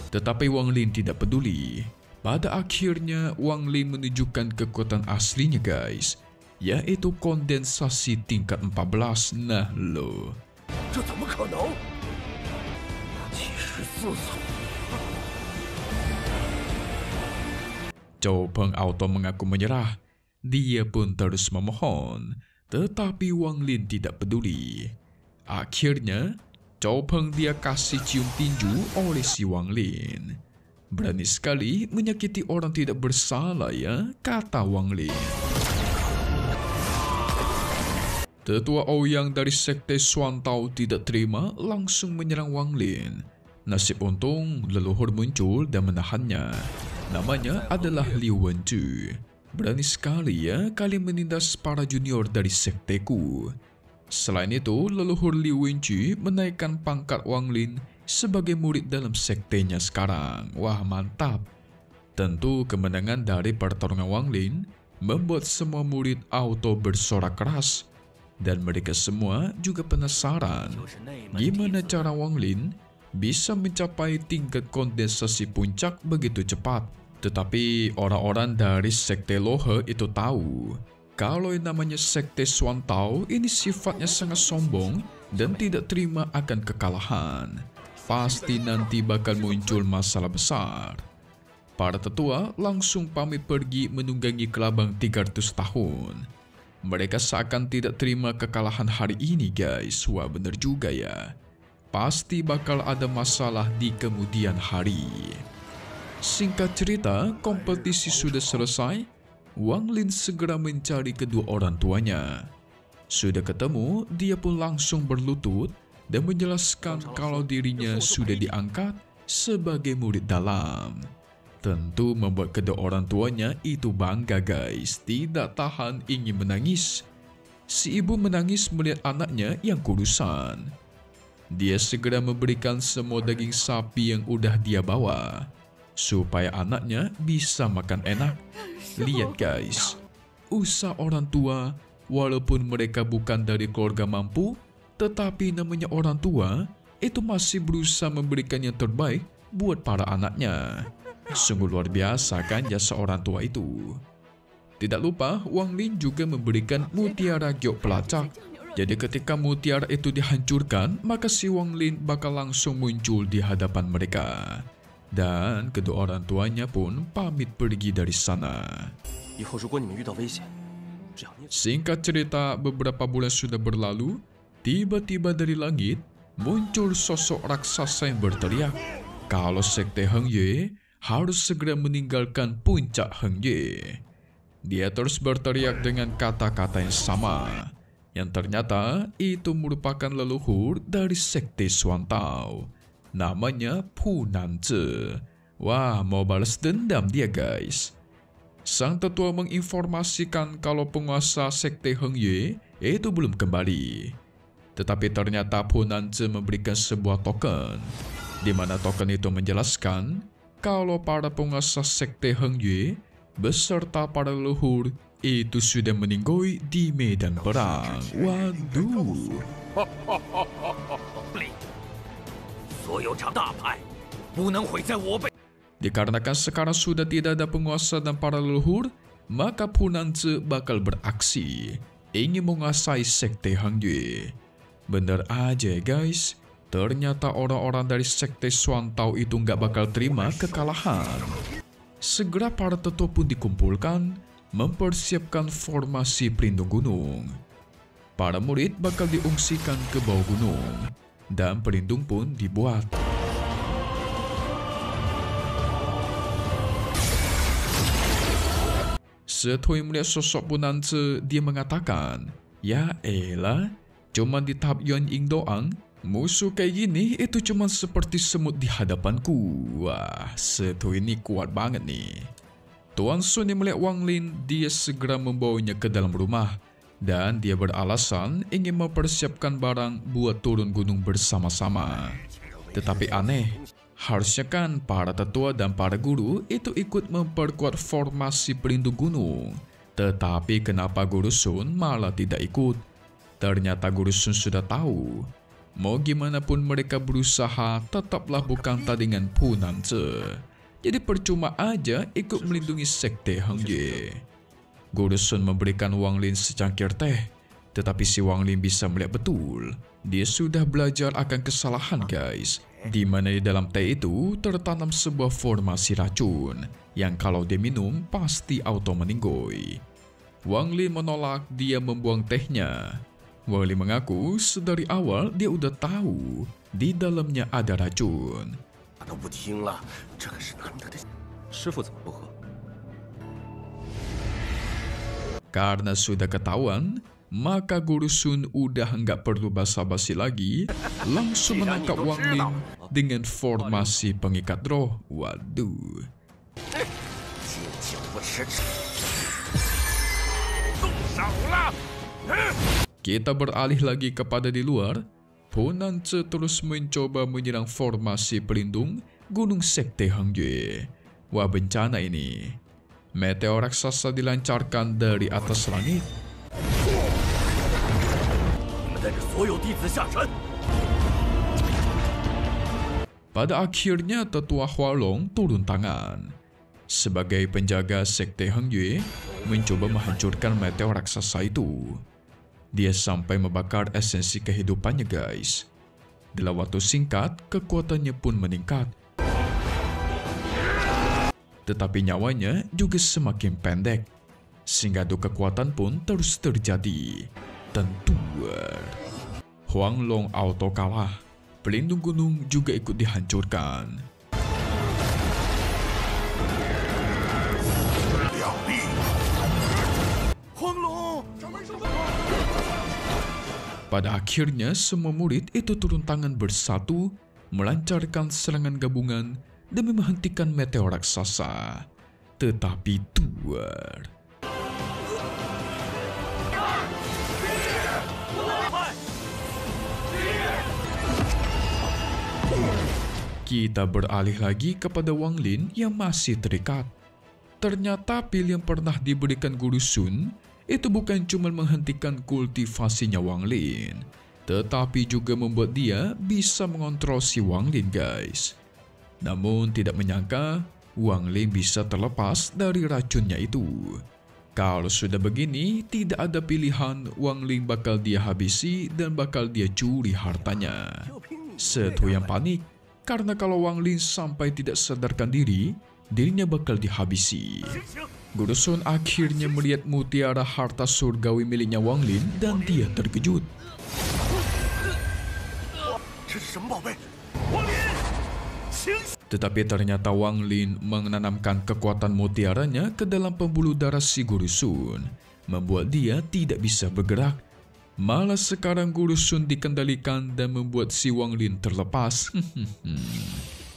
Tetapi Wang Ling tidak peduli. Pada akhirnya Wang Ling menunjukkan kekuatan aslinya, guys, yaitu kondensasi tingkat 14. Nah lo. Zhao Peng auto mengaku menyerah. Dia pun terus memohon, tetapi Wang Ling tidak peduli. Akhirnya, Zhao Peng dia kasih cium tinju oleh si Wang Ling. Berani sekali menyakiti orang tidak bersalah ya, kata Wang Ling. Tetua Ouyang dari sekte Xuantao tidak terima, langsung menyerang Wang Ling. Nasib untung, leluhur muncul dan menahannya. Namanya adalah Liu Wenju. Berani sekali ya kalian menindas para junior dari sekteku. Selain itu, leluhur Liu Wenju menaikkan pangkat Wang Ling sebagai murid dalam sektenya sekarang. Wah, mantap. Tentu kemenangan dari pertarungan Wang Ling membuat semua murid auto bersorak keras. Dan mereka semua juga penasaran gimana cara Wang Ling bisa mencapai tingkat kondensasi puncak begitu cepat. Tetapi orang-orang dari sekte Lohe itu tahu kalau yang namanya sekte Xuantao ini sifatnya sangat sombong dan tidak terima akan kekalahan. Pasti nanti bakal muncul masalah besar. Para tetua langsung pamit pergi menunggangi kelabang 300 tahun. Mereka seakan tidak terima kekalahan hari ini, guys. Wah, bener juga ya. Pasti bakal ada masalah di kemudian hari. Singkat cerita, kompetisi sudah selesai. Wang Ling segera mencari kedua orang tuanya. Sudah ketemu, dia pun langsung berlutut dan menjelaskan kalau dirinya sudah diangkat sebagai murid dalam. Tentu membuat kedua orang tuanya itu bangga, guys. Tidak tahan ingin menangis. Si ibu menangis melihat anaknya yang kurusan. Dia segera memberikan semua daging sapi yang udah dia bawa, supaya anaknya bisa makan enak. Lihat, guys, usaha orang tua, walaupun mereka bukan dari keluarga mampu, tetapi namanya orang tua, itu masih berusaha memberikan yang terbaik buat para anaknya. Sungguh luar biasa kan jasa orang tua itu. Tidak lupa, Wang Ling juga memberikan mutiara giok pelacak. Jadi ketika mutiara itu dihancurkan, maka si Wang Ling bakal langsung muncul di hadapan mereka. Dan kedua orang tuanya pun pamit pergi dari sana. Singkat cerita, beberapa bulan sudah berlalu, tiba-tiba dari langit muncul sosok raksasa yang berteriak kalau sekte Hengye harus segera meninggalkan puncak Hengye. Dia terus berteriak dengan kata-kata yang sama, yang ternyata itu merupakan leluhur dari sekte Xuantao. Namanya Pu Nanze. Wah, mau balas dendam dia, guys. Sang tetua menginformasikan kalau penguasa sekte Hengye itu belum kembali. Tetapi ternyata Pu Nanze memberikan sebuah token, di mana token itu menjelaskan kalau para penguasa sekte Hengye beserta para leluhur itu sudah meninggoy di medan perang. Waduh. Dikarenakan sekarang sudah tidak ada penguasa dan para leluhur, maka Pu Nanze bakal beraksi. ingin menguasai sekte Hang Yue. Bener aja guys, ternyata orang-orang dari sekte Xuan Tao itu nggak bakal terima kekalahan. Segera para tetua pun dikumpulkan, mempersiapkan formasi pelindung gunung. Para murid bakal diungsikan ke bawah gunung, dan pelindung pun dibuat. Setelah melihat sosok Punance, dia mengatakan, "Ya elah, cuma di tahap Yuan Ying doang, musuh kayak gini itu cuma seperti semut di hadapanku. Wah, setelah ini kuat banget nih." Tuan Sun yang melihat Wang Lin, dia segera membawanya ke dalam rumah, dan dia beralasan ingin mempersiapkan barang buat turun gunung bersama-sama. Tetapi aneh, harusnya kan para tetua dan para guru itu ikut memperkuat formasi pelindung gunung. Tetapi kenapa Guru Sun malah tidak ikut? Ternyata Guru Sun sudah tahu. Mau gimana pun mereka berusaha, tetaplah bukan tandingan Punance. Jadi percuma aja ikut melindungi sekte Hang Yue. Guru Sun memberikan Wang Lin secangkir teh. Tetapi si Wang Lin bisa melihat betul. Dia sudah belajar akan kesalahan guys. Di mana di dalam teh itu tertanam sebuah formasi racun yang kalau dia minum pasti auto meninggoy. Wang Lin menolak dia membuang tehnya. Wang Lin mengaku sedari awal dia udah tahu di dalamnya ada racun. Karena sudah ketahuan, maka Guru Sun udah nggak perlu basa-basi lagi, langsung menangkap Wang Lin dengan formasi pengikat roh. Waduh. Kita beralih lagi kepada di luar. Punance terus mencoba menyerang formasi pelindung Gunung Sekte Hang Yue. Wah, bencana ini. Meteor raksasa dilancarkan dari atas langit. Pada akhirnya tetua Hualong turun tangan. Sebagai penjaga sekte Hang Yue, mencoba menghancurkan meteor raksasa itu. Dia sampai membakar esensi kehidupannya guys. Dalam waktu singkat, kekuatannya pun meningkat. Tetapi nyawanya juga semakin pendek. Sehingga adu kekuatan pun terus terjadi. Tentu Huang Long auto kalah. Pelindung gunung juga ikut dihancurkan. Pada akhirnya semua murid itu turun tangan bersatu, melancarkan serangan gabungan demi menghentikan meteor raksasa. Tetapi kita beralih lagi kepada Wang Lin yang masih terikat. Ternyata pil yang pernah diberikan Guru Sun itu bukan cuma menghentikan kultivasinya Wang Lin, tetapi juga membuat dia bisa mengontrol si Wang Lin guys. Namun tidak menyangka Wang Lin bisa terlepas dari racunnya itu. Kalau sudah begini, tidak ada pilihan, Wang Lin bakal dia habisi dan bakal dia curi hartanya. Setu yang panik, karena kalau Wang Lin sampai tidak sadarkan diri, dirinya bakal dihabisi. Guru Sun akhirnya melihat mutiara harta surgawi miliknya Wang Lin dan dia terkejut. Tetapi ternyata Wang Lin menanamkan kekuatan mutiaranya ke dalam pembuluh darah si Guru Sun, membuat dia tidak bisa bergerak. Malah sekarang Guru Sun dikendalikan dan membuat si Wang Lin terlepas.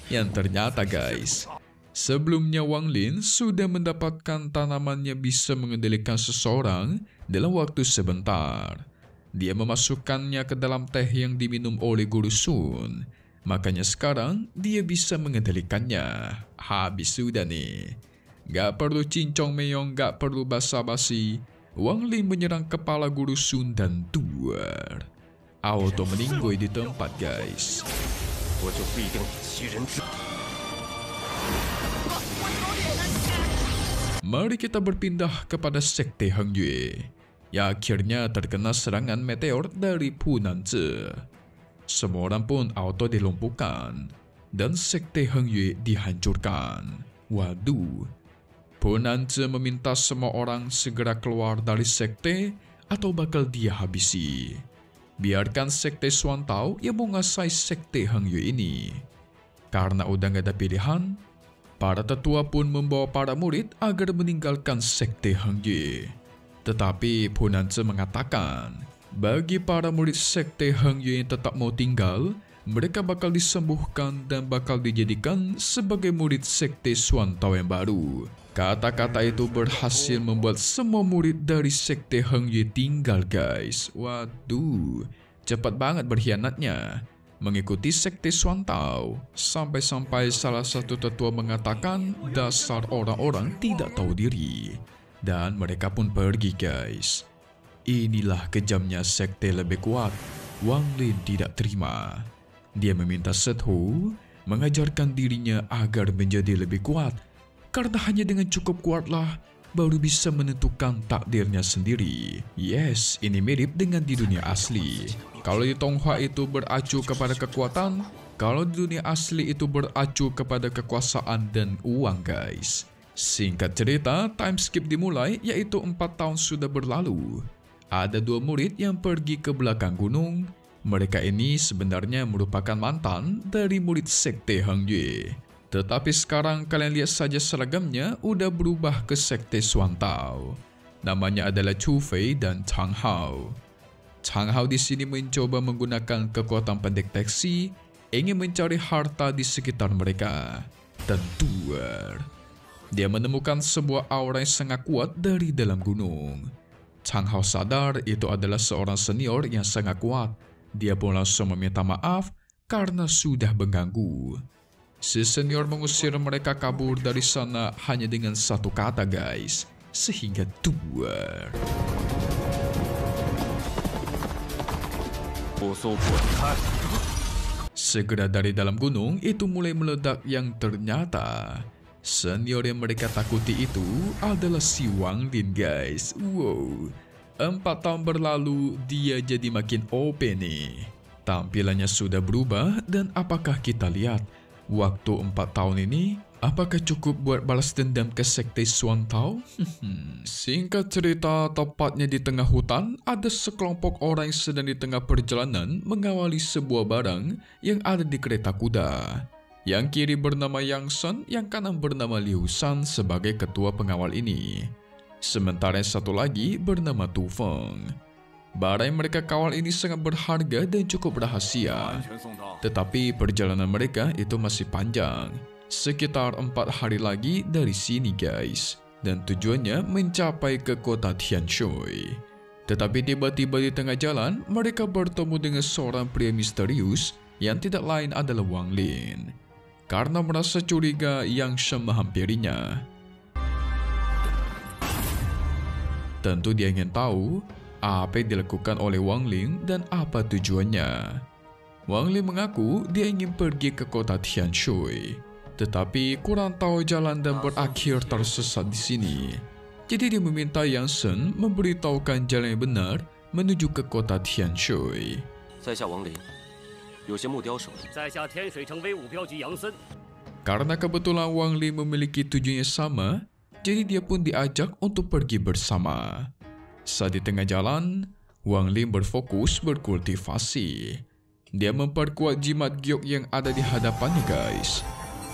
Yang ternyata guys, sebelumnya Wang Lin sudah mendapatkan tanamannya bisa mengendalikan seseorang dalam waktu sebentar. Dia memasukkannya ke dalam teh yang diminum oleh Guru Sun. Makanya sekarang dia bisa mengendalikannya. Habis sudah nih. Gak perlu cincong meong, gak perlu basa-basi. Wang Lin menyerang kepala Guru Sun dan duar. Auto meninggoy di tempat guys. Mari kita berpindah kepada sekte Hang Yue. yang akhirnya terkena serangan meteor dari Pu Nanze. Semua orang pun auto dilumpuhkan dan sekte Heng Yue dihancurkan. Waduh, Pu Nanze meminta semua orang segera keluar dari sekte atau bakal dia habisi. Biarkan sekte Xuan Tao yang menguasai sekte Heng Yue ini. Karena udah gak ada pilihan, para tetua pun membawa para murid agar meninggalkan sekte Heng Yue. Tetapi Pu Nanze mengatakan, bagi para murid sekte Heng Yue yang tetap mau tinggal, mereka bakal disembuhkan dan bakal dijadikan sebagai murid sekte Xuan Tao yang baru. Kata-kata itu berhasil membuat semua murid dari sekte Heng Yue tinggal, guys. Waduh, cepat banget berkhianatnya. Mengikuti sekte Xuan Tao, sampai-sampai salah satu tetua mengatakan dasar orang-orang tidak tahu diri. Dan mereka pun pergi, guys. Inilah kejamnya sekte lebih kuat. Wang Lin tidak terima. Dia meminta Sethu mengajarkan dirinya agar menjadi lebih kuat. Karena hanya dengan cukup kuatlah baru bisa menentukan takdirnya sendiri. Yes, ini mirip dengan di dunia asli. Kalau di Tonghua itu beracu kepada kekuatan, kalau di dunia asli itu beracu kepada kekuasaan dan uang, guys. Singkat cerita, time skip dimulai, yaitu 4 tahun sudah berlalu. Ada 2 murid yang pergi ke belakang gunung. Mereka ini sebenarnya merupakan mantan dari murid sekte Heng Yue. Tetapi sekarang kalian lihat saja seragamnya udah berubah ke sekte Xuan Tao. Namanya adalah Chu Fei dan Chang Hao. Chang Hao di sini mencoba menggunakan kekuatan pendeteksi, ingin mencari harta di sekitar mereka. Tentu, dia menemukan sebuah aura yang sangat kuat dari dalam gunung. Chang Hao sadar itu adalah seorang senior yang sangat kuat. Dia pun langsung meminta maaf karena sudah mengganggu. Si senior mengusir mereka kabur dari sana hanya dengan satu kata, guys. Sehingga duar. Segera dari dalam gunung itu mulai meledak yang ternyata senior yang mereka takuti itu adalah si Wang Lin, guys. Wow, 4 tahun berlalu dia jadi makin OP nih. Tampilannya sudah berubah dan apakah kita lihat waktu 4 tahun ini apakah cukup buat balas dendam ke sekte Xuan Tao? Singkat cerita, tepatnya di tengah hutan ada sekelompok orang yang sedang di tengah perjalanan mengawali sebuah barang yang ada di kereta kuda. Yang kiri bernama Yang Shen, yang kanan bernama Liu Shan sebagai ketua pengawal ini. Sementara yang satu lagi bernama Tu Feng. Barang yang mereka kawal ini sangat berharga dan cukup rahasia. Tetapi perjalanan mereka itu masih panjang. Sekitar 4 hari lagi dari sini, guys. Dan tujuannya mencapai ke kota Tianshui. Tetapi tiba-tiba di tengah jalan, mereka bertemu dengan seorang pria misterius yang tidak lain adalah Wang Lin. Karena merasa curiga, Yang Shen menghampirinya. Tentu dia ingin tahu apa yang dilakukan oleh Wang Lin dan apa tujuannya. Wang Lin mengaku dia ingin pergi ke kota Tianshui, tetapi kurang tahu jalan dan berakhir tersesat di sini. Jadi dia meminta Yang Shen memberitahukan jalan yang benar menuju ke kota Tianshui. Karena kebetulan Wang Lin memiliki tujuan yang sama, jadi dia pun diajak untuk pergi bersama. Saat di tengah jalan, Wang Lin berfokus berkultivasi. Dia memperkuat jimat giok yang ada di hadapannya, guys.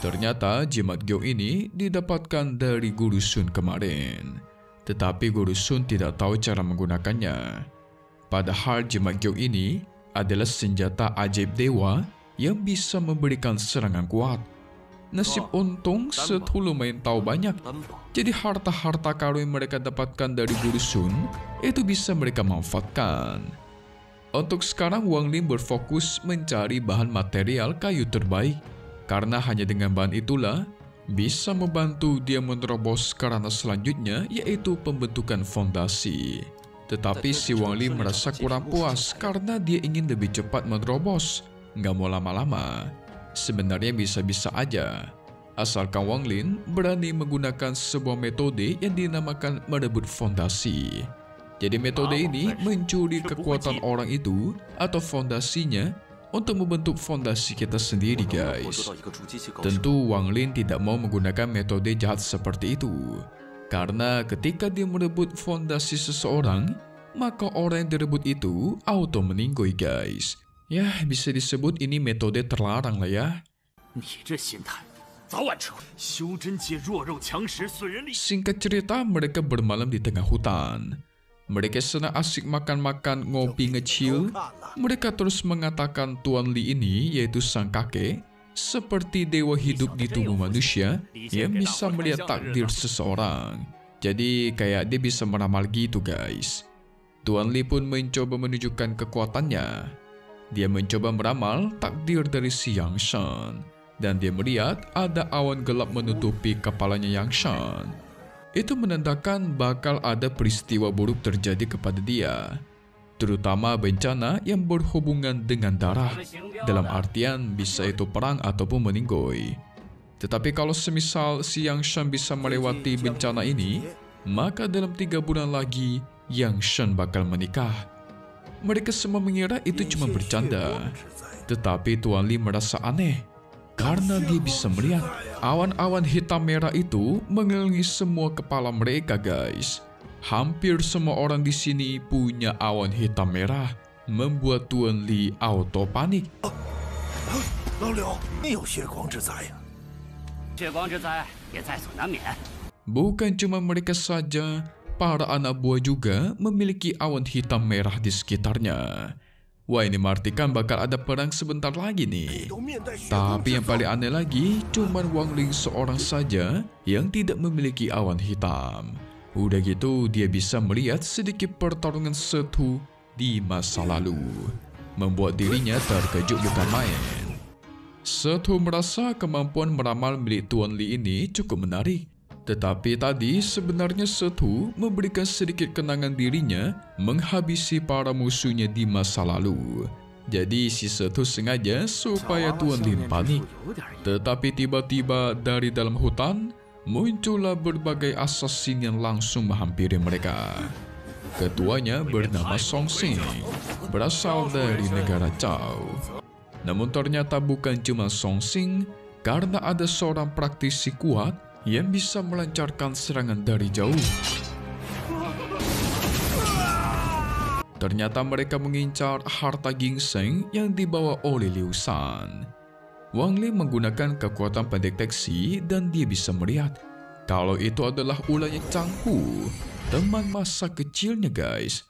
Ternyata jimat giok ini didapatkan dari Guru Sun kemarin. Tetapi Guru Sun tidak tahu cara menggunakannya. Padahal jimat giok ini adalah senjata ajaib dewa yang bisa memberikan serangan kuat. Nasib untung Sethu lumayan tahu banyak. Jadi harta-harta karun yang mereka dapatkan dari Guru Sun itu bisa mereka manfaatkan. Untuk sekarang Wang Lin berfokus mencari bahan material kayu terbaik. Karena hanya dengan bahan itulah bisa membantu dia menerobos ke ranah selanjutnya, yaitu pembentukan fondasi. Tetapi si Wang Lin merasa kurang puas karena dia ingin lebih cepat menerobos. Nggak mau lama-lama. Sebenarnya bisa-bisa aja, asalkan Wang Lin berani menggunakan sebuah metode yang dinamakan merebut fondasi. Jadi metode ini mencuri kekuatan orang itu atau fondasinya untuk membentuk fondasi kita sendiri, guys. Tentu Wang Lin tidak mau menggunakan metode jahat seperti itu. Karena ketika dia merebut fondasi seseorang, maka orang yang direbut itu auto meninggoy, guys. Ya, bisa disebut ini metode terlarang lah ya. Singkat cerita, mereka bermalam di tengah hutan. Mereka senang asik makan-makan, ngopi, ngecil. Mereka terus mengatakan Tuan Li ini, yaitu sang kakek, seperti dewa hidup di tubuh manusia yang bisa melihat takdir seseorang. Jadi kayak dia bisa meramal gitu, guys. Tuan Li pun mencoba menunjukkan kekuatannya. Dia mencoba meramal takdir dari si Yang Shen. Dan dia melihat ada awan gelap menutupi kepalanya Yang Shen. Itu menandakan bakal ada peristiwa buruk terjadi kepada dia. Terutama bencana yang berhubungan dengan darah. Dalam artian bisa itu perang ataupun meninggoy. Tetapi kalau semisal si Yang Shen bisa melewati bencana ini, maka dalam 3 bulan lagi Yang Shen bakal menikah. Mereka semua mengira itu cuma bercanda. Tetapi Tuan Li merasa aneh. Karena dia bisa melihat awan-awan hitam merah itu mengelilingi semua kepala mereka, guys. Hampir semua orang di sini punya awan hitam merah, membuat Tuan Li auto panik. Bukan cuma mereka saja, para anak buah juga memiliki awan hitam merah di sekitarnya. Wah, ini mengartikan bakal ada perang sebentar lagi nih. Tapi yang paling aneh lagi, cuman Wang Ling seorang saja yang tidak memiliki awan hitam. Udah gitu, dia bisa melihat sedikit pertarungan setu di masa lalu. Membuat dirinya terkejut bukan main. Setu merasa kemampuan meramal milik Tuan Li ini cukup menarik. Tetapi tadi sebenarnya Setu memberikan sedikit kenangan dirinya menghabisi para musuhnya di masa lalu. Jadi si Setu sengaja supaya Tuan Lin panik. Tetapi tiba-tiba dari dalam hutan muncullah berbagai assassin yang langsung menghampiri mereka. Ketuanya bernama Song Xing, berasal dari negara Zhao. Namun ternyata bukan cuma Song Xing, karena ada seorang praktisi kuat yang bisa melancarkan serangan dari jauh. Ternyata mereka mengincar harta ginseng yang dibawa oleh Liu Shan. Wang Li menggunakan kekuatan pendeteksi dan dia bisa melihat kalau itu adalah ulahnya Chang Hu, teman masa kecilnya, guys.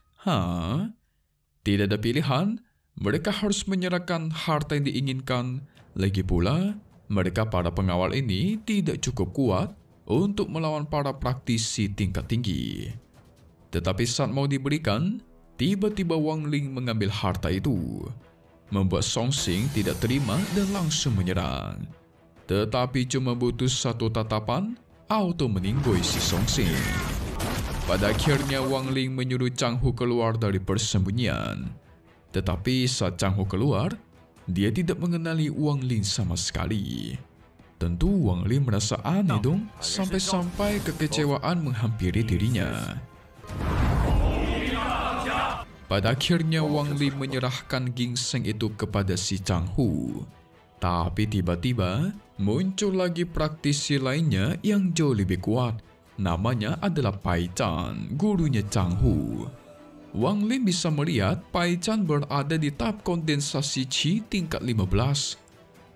Tidak ada pilihan, mereka harus menyerahkan harta yang diinginkan. Lagi pula, mereka para pengawal ini tidak cukup kuat untuk melawan para praktisi tingkat tinggi. Tetapi saat mau diberikan, tiba-tiba Wang Ling mengambil harta itu, membuat Song Xing tidak terima dan langsung menyerang. Tetapi cuma butuh satu tatapan, auto meninggoy si Song Xing. Pada akhirnya Wang Ling menyuruh Chang Hu keluar dari persembunyian. Tetapi saat Chang Hu keluar, dia tidak mengenali Wang Lin sama sekali. Tentu Wang Lin merasa aneh dong, sampai-sampai kekecewaan menghampiri dirinya. Pada akhirnya Wang Lin menyerahkan ginseng itu kepada si Chang Hu. Tapi tiba-tiba muncul lagi praktisi lainnya yang jauh lebih kuat. Namanya adalah Pai Chan, gurunya Chang Hu. Wang Lin bisa melihat Pai Chan berada di tahap kondensasi Qi tingkat 15.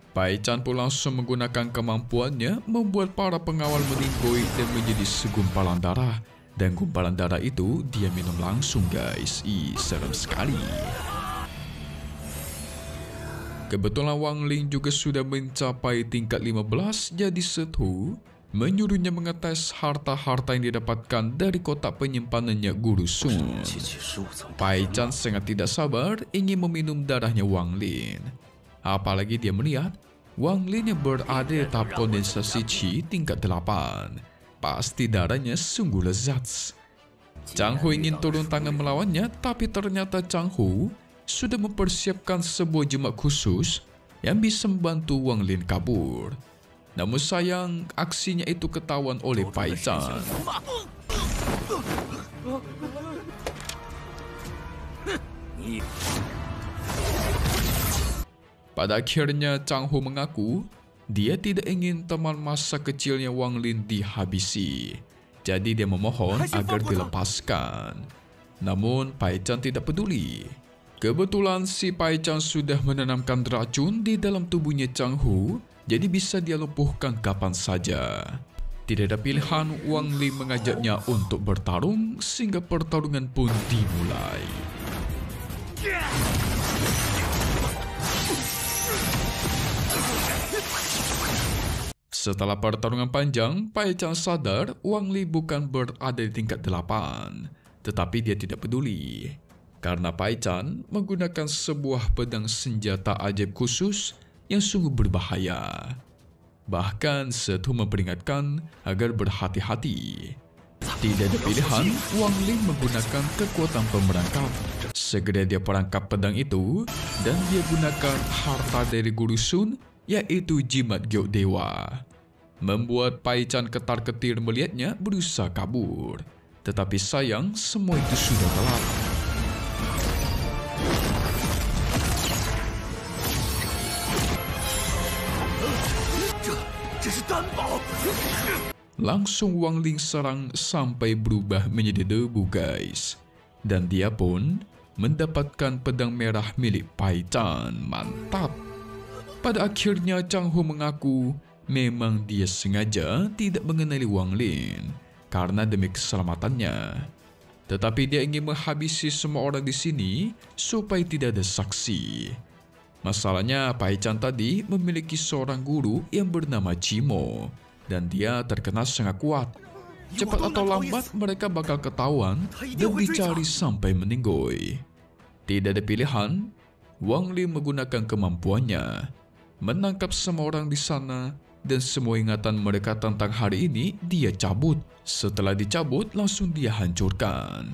Pai Chan pun langsung menggunakan kemampuannya membuat para pengawal meninggoy dan menjadi segumpalan darah. Dan gumpalan darah itu dia minum langsung, guys. Serem sekali. Kebetulan Wang Lin juga sudah mencapai tingkat 15, jadi Setu menyuruhnya mengetes harta-harta yang didapatkan dari kotak penyimpanannya Guru Sun. Pai Chan sangat tidak sabar ingin meminum darahnya Wang Lin. Apalagi dia melihat Wang Lin yang berada di tahap kondensasi Qi tingkat 8. Pasti darahnya sungguh lezat. Chang Hu ingin turun tangan melawannya, tapi ternyata Chang Hu sudah mempersiapkan sebuah jemak khusus yang bisa membantu Wang Lin kabur. Namun sayang, aksinya itu ketahuan oleh Pai Chan. 你 Pada akhirnya Chang Hu mengaku dia tidak ingin teman masa kecilnya Wang Lin dihabisi. Jadi dia memohon agar dilepaskan. Namun Pai Chan tidak peduli. Kebetulan si Pai Chan sudah menanamkan racun di dalam tubuhnya Chang Hu, jadi bisa dia lumpuhkan kapan saja. Tidak ada pilihan, Wang Lin mengajaknya untuk bertarung sehingga pertarungan pun dimulai. Setelah pertarungan panjang, Pai Chan sadar Wang Li bukan berada di tingkat 8, tetapi dia tidak peduli. Karena Pai Chan menggunakan sebuah pedang senjata ajaib khusus yang sungguh berbahaya. Bahkan Setu memperingatkan agar berhati-hati. Tidak ada pilihan, Wang Li menggunakan kekuatan pemerangkap. Segera dia perangkap pedang itu, dan dia gunakan harta dari Guru Sun, yaitu jimat Gyok Dewa. Membuat Pai Chan ketar-ketir melihatnya berusaha kabur. Tetapi sayang, semua itu sudah telat. Langsung Wang Ling serang sampai berubah menjadi debu, guys. Dan dia pun mendapatkan pedang merah milik Pai Chan. Mantap. Pada akhirnya Chang Hu mengaku memang dia sengaja tidak mengenali Wang Lin karena demi keselamatannya. Tetapi dia ingin menghabisi semua orang di sini supaya tidak ada saksi. Masalahnya Pai Chan tadi memiliki seorang guru yang bernama Cimo dan dia terkenal sangat kuat. Cepat atau lambat mereka bakal ketahuan dan dicari sampai meninggoy. Tidak ada pilihan, Wang Lin menggunakan kemampuannya menangkap semua orang di sana, dan semua ingatan mereka tentang hari ini dia cabut. Setelah dicabut, langsung dia hancurkan.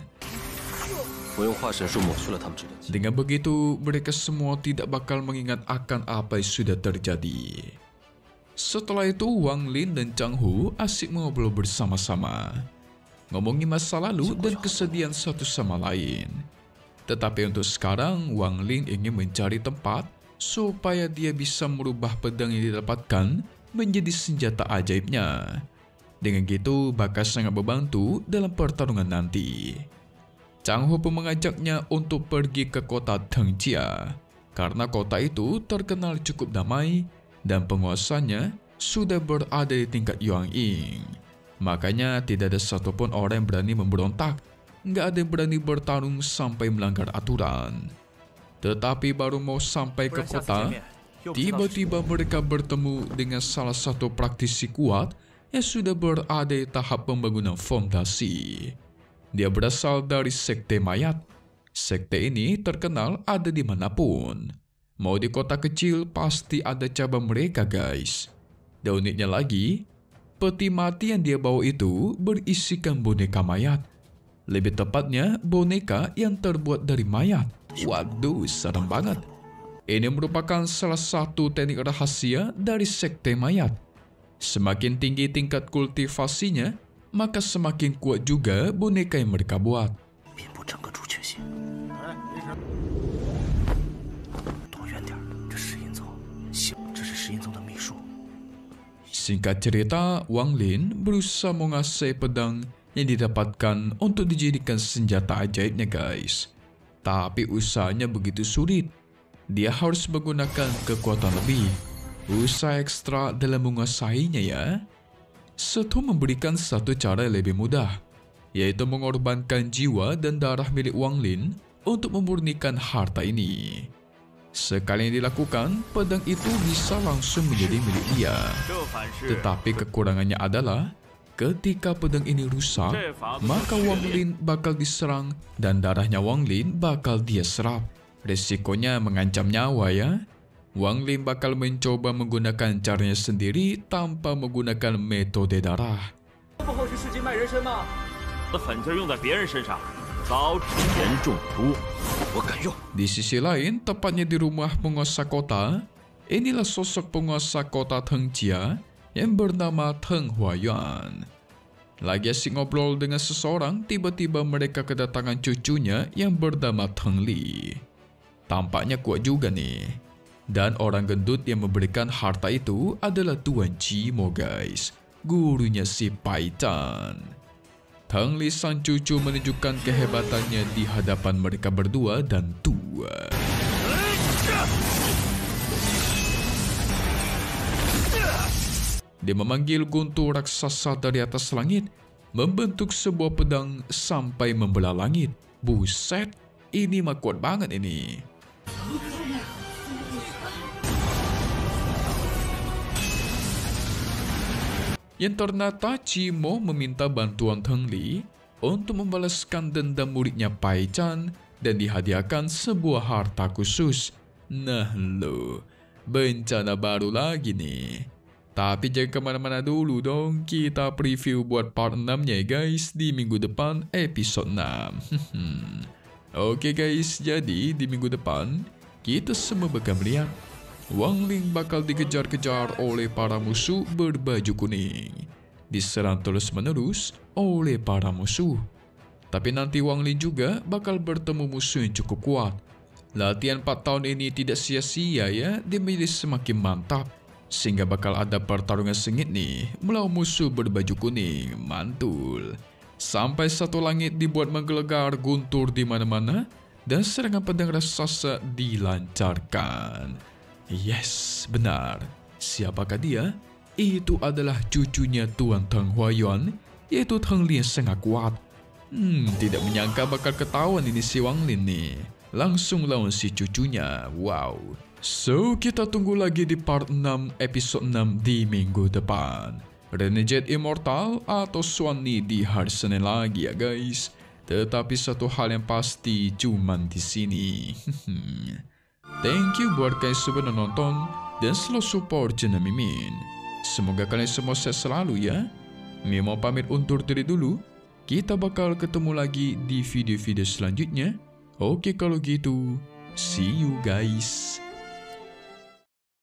Dengan begitu, mereka semua tidak bakal mengingat akan apa yang sudah terjadi. Setelah itu, Wang Lin dan Chang Hu asik ngobrol bersama-sama, ngomongin masa lalu dan kesedihan satu sama lain. Tetapi untuk sekarang, Wang Lin ingin mencari tempat supaya dia bisa merubah pedang yang didapatkan menjadi senjata ajaibnya. Dengan gitu bakal sangat membantu dalam pertarungan nanti. Chang Hu pun mengajaknya untuk pergi ke kota Tengjia karena kota itu terkenal cukup damai dan penguasanya sudah berada di tingkat Yuanying. Makanya tidak ada satupun orang yang berani memberontak. Nggak ada yang berani bertarung sampai melanggar aturan. Tetapi baru mau sampai ke kota, tiba-tiba mereka bertemu dengan salah satu praktisi kuat yang sudah berada di tahap pembangunan fondasi. Dia berasal dari sekte mayat. Sekte ini terkenal ada di manapun. Mau di kota kecil pasti ada cabang mereka, guys. Dan uniknya lagi, peti mati yang dia bawa itu berisikan boneka mayat. Lebih tepatnya boneka yang terbuat dari mayat. Waduh, serem banget. Ini merupakan salah satu teknik rahasia dari sekte mayat. Semakin tinggi tingkat kultivasinya, maka semakin kuat juga boneka yang mereka buat. Singkat cerita, Wang Lin berusaha menguasai pedang yang didapatkan untuk dijadikan senjata ajaibnya, guys. Tapi usahanya begitu sulit. Dia harus menggunakan kekuatan lebih, usaha ekstra dalam menguasainya ya. Setu memberikan satu cara yang lebih mudah, yaitu mengorbankan jiwa dan darah milik Wang Lin untuk memurnikan harta ini. Sekali yang dilakukan, pedang itu bisa langsung menjadi milik dia. Tetapi kekurangannya adalah, ketika pedang ini rusak, maka Wang Lin bakal diserang dan darahnya Wang Lin bakal dia serap. Resikonya mengancam nyawa ya. Wang Lin bakal mencoba menggunakan caranya sendiri tanpa menggunakan metode darah. Di sisi lain, tepatnya di rumah penguasa kota, inilah sosok penguasa kota Tengjia yang bernama Teng Huayuan. Lagi asyik ngobrol dengan seseorang, tiba-tiba mereka kedatangan cucunya yang bernama Teng Li. Tampaknya kuat juga nih. Dan orang gendut yang memberikan harta itu adalah Tuan Cimo guys, gurunya si Pai Chan. Teng Li sang cucu menunjukkan kehebatannya di hadapan mereka berdua dan tua. Dia memanggil guntur raksasa dari atas langit, membentuk sebuah pedang sampai membelah langit. Buset, ini mah kuat banget ini. Yang ternyata Cimo meminta bantuan Teng Li untuk membalaskan dendam muridnya Pai Chan dan dihadiahkan sebuah harta khusus. Nah lo, bencana baru lagi nih. Tapi jangan kemana-mana dulu dong, kita preview buat part 6-nya guys di minggu depan episode 6. Oke guys, jadi di minggu depan kita semua bakal melihat Wang Ling bakal dikejar-kejar oleh para musuh berbaju kuning, diserang terus-menerus oleh para musuh. Tapi nanti Wang Ling juga bakal bertemu musuh yang cukup kuat. Latihan 4 tahun ini tidak sia-sia ya, dia menjadi semakin mantap. Sehingga bakal ada pertarungan sengit nih melawan musuh berbaju kuning, mantul. Sampai satu langit dibuat menggelegar, guntur di mana-mana, dan serangan pedang raksasa dilancarkan. Yes, benar. Siapakah dia? Itu adalah cucunya Tuan Teng Huayan, yaitu Teng Li yang sangat kuat. Tidak menyangka bakal ketahuan ini si Wang Lin nih. Langsung lawan si cucunya, wow. So, kita tunggu lagi di part 6 episode 6 di minggu depan. Renegade Immortal atau Swanee di hari Senin lagi ya guys. Tetapi satu hal yang pasti cuman di sini. Thank you buat kalian semua yang nonton dan selalu support channel Mimin. Semoga kalian semua sehat selalu ya. Mimin mau pamit undur diri dulu. Kita bakal ketemu lagi di video-video selanjutnya. Oke kalau gitu, see you guys.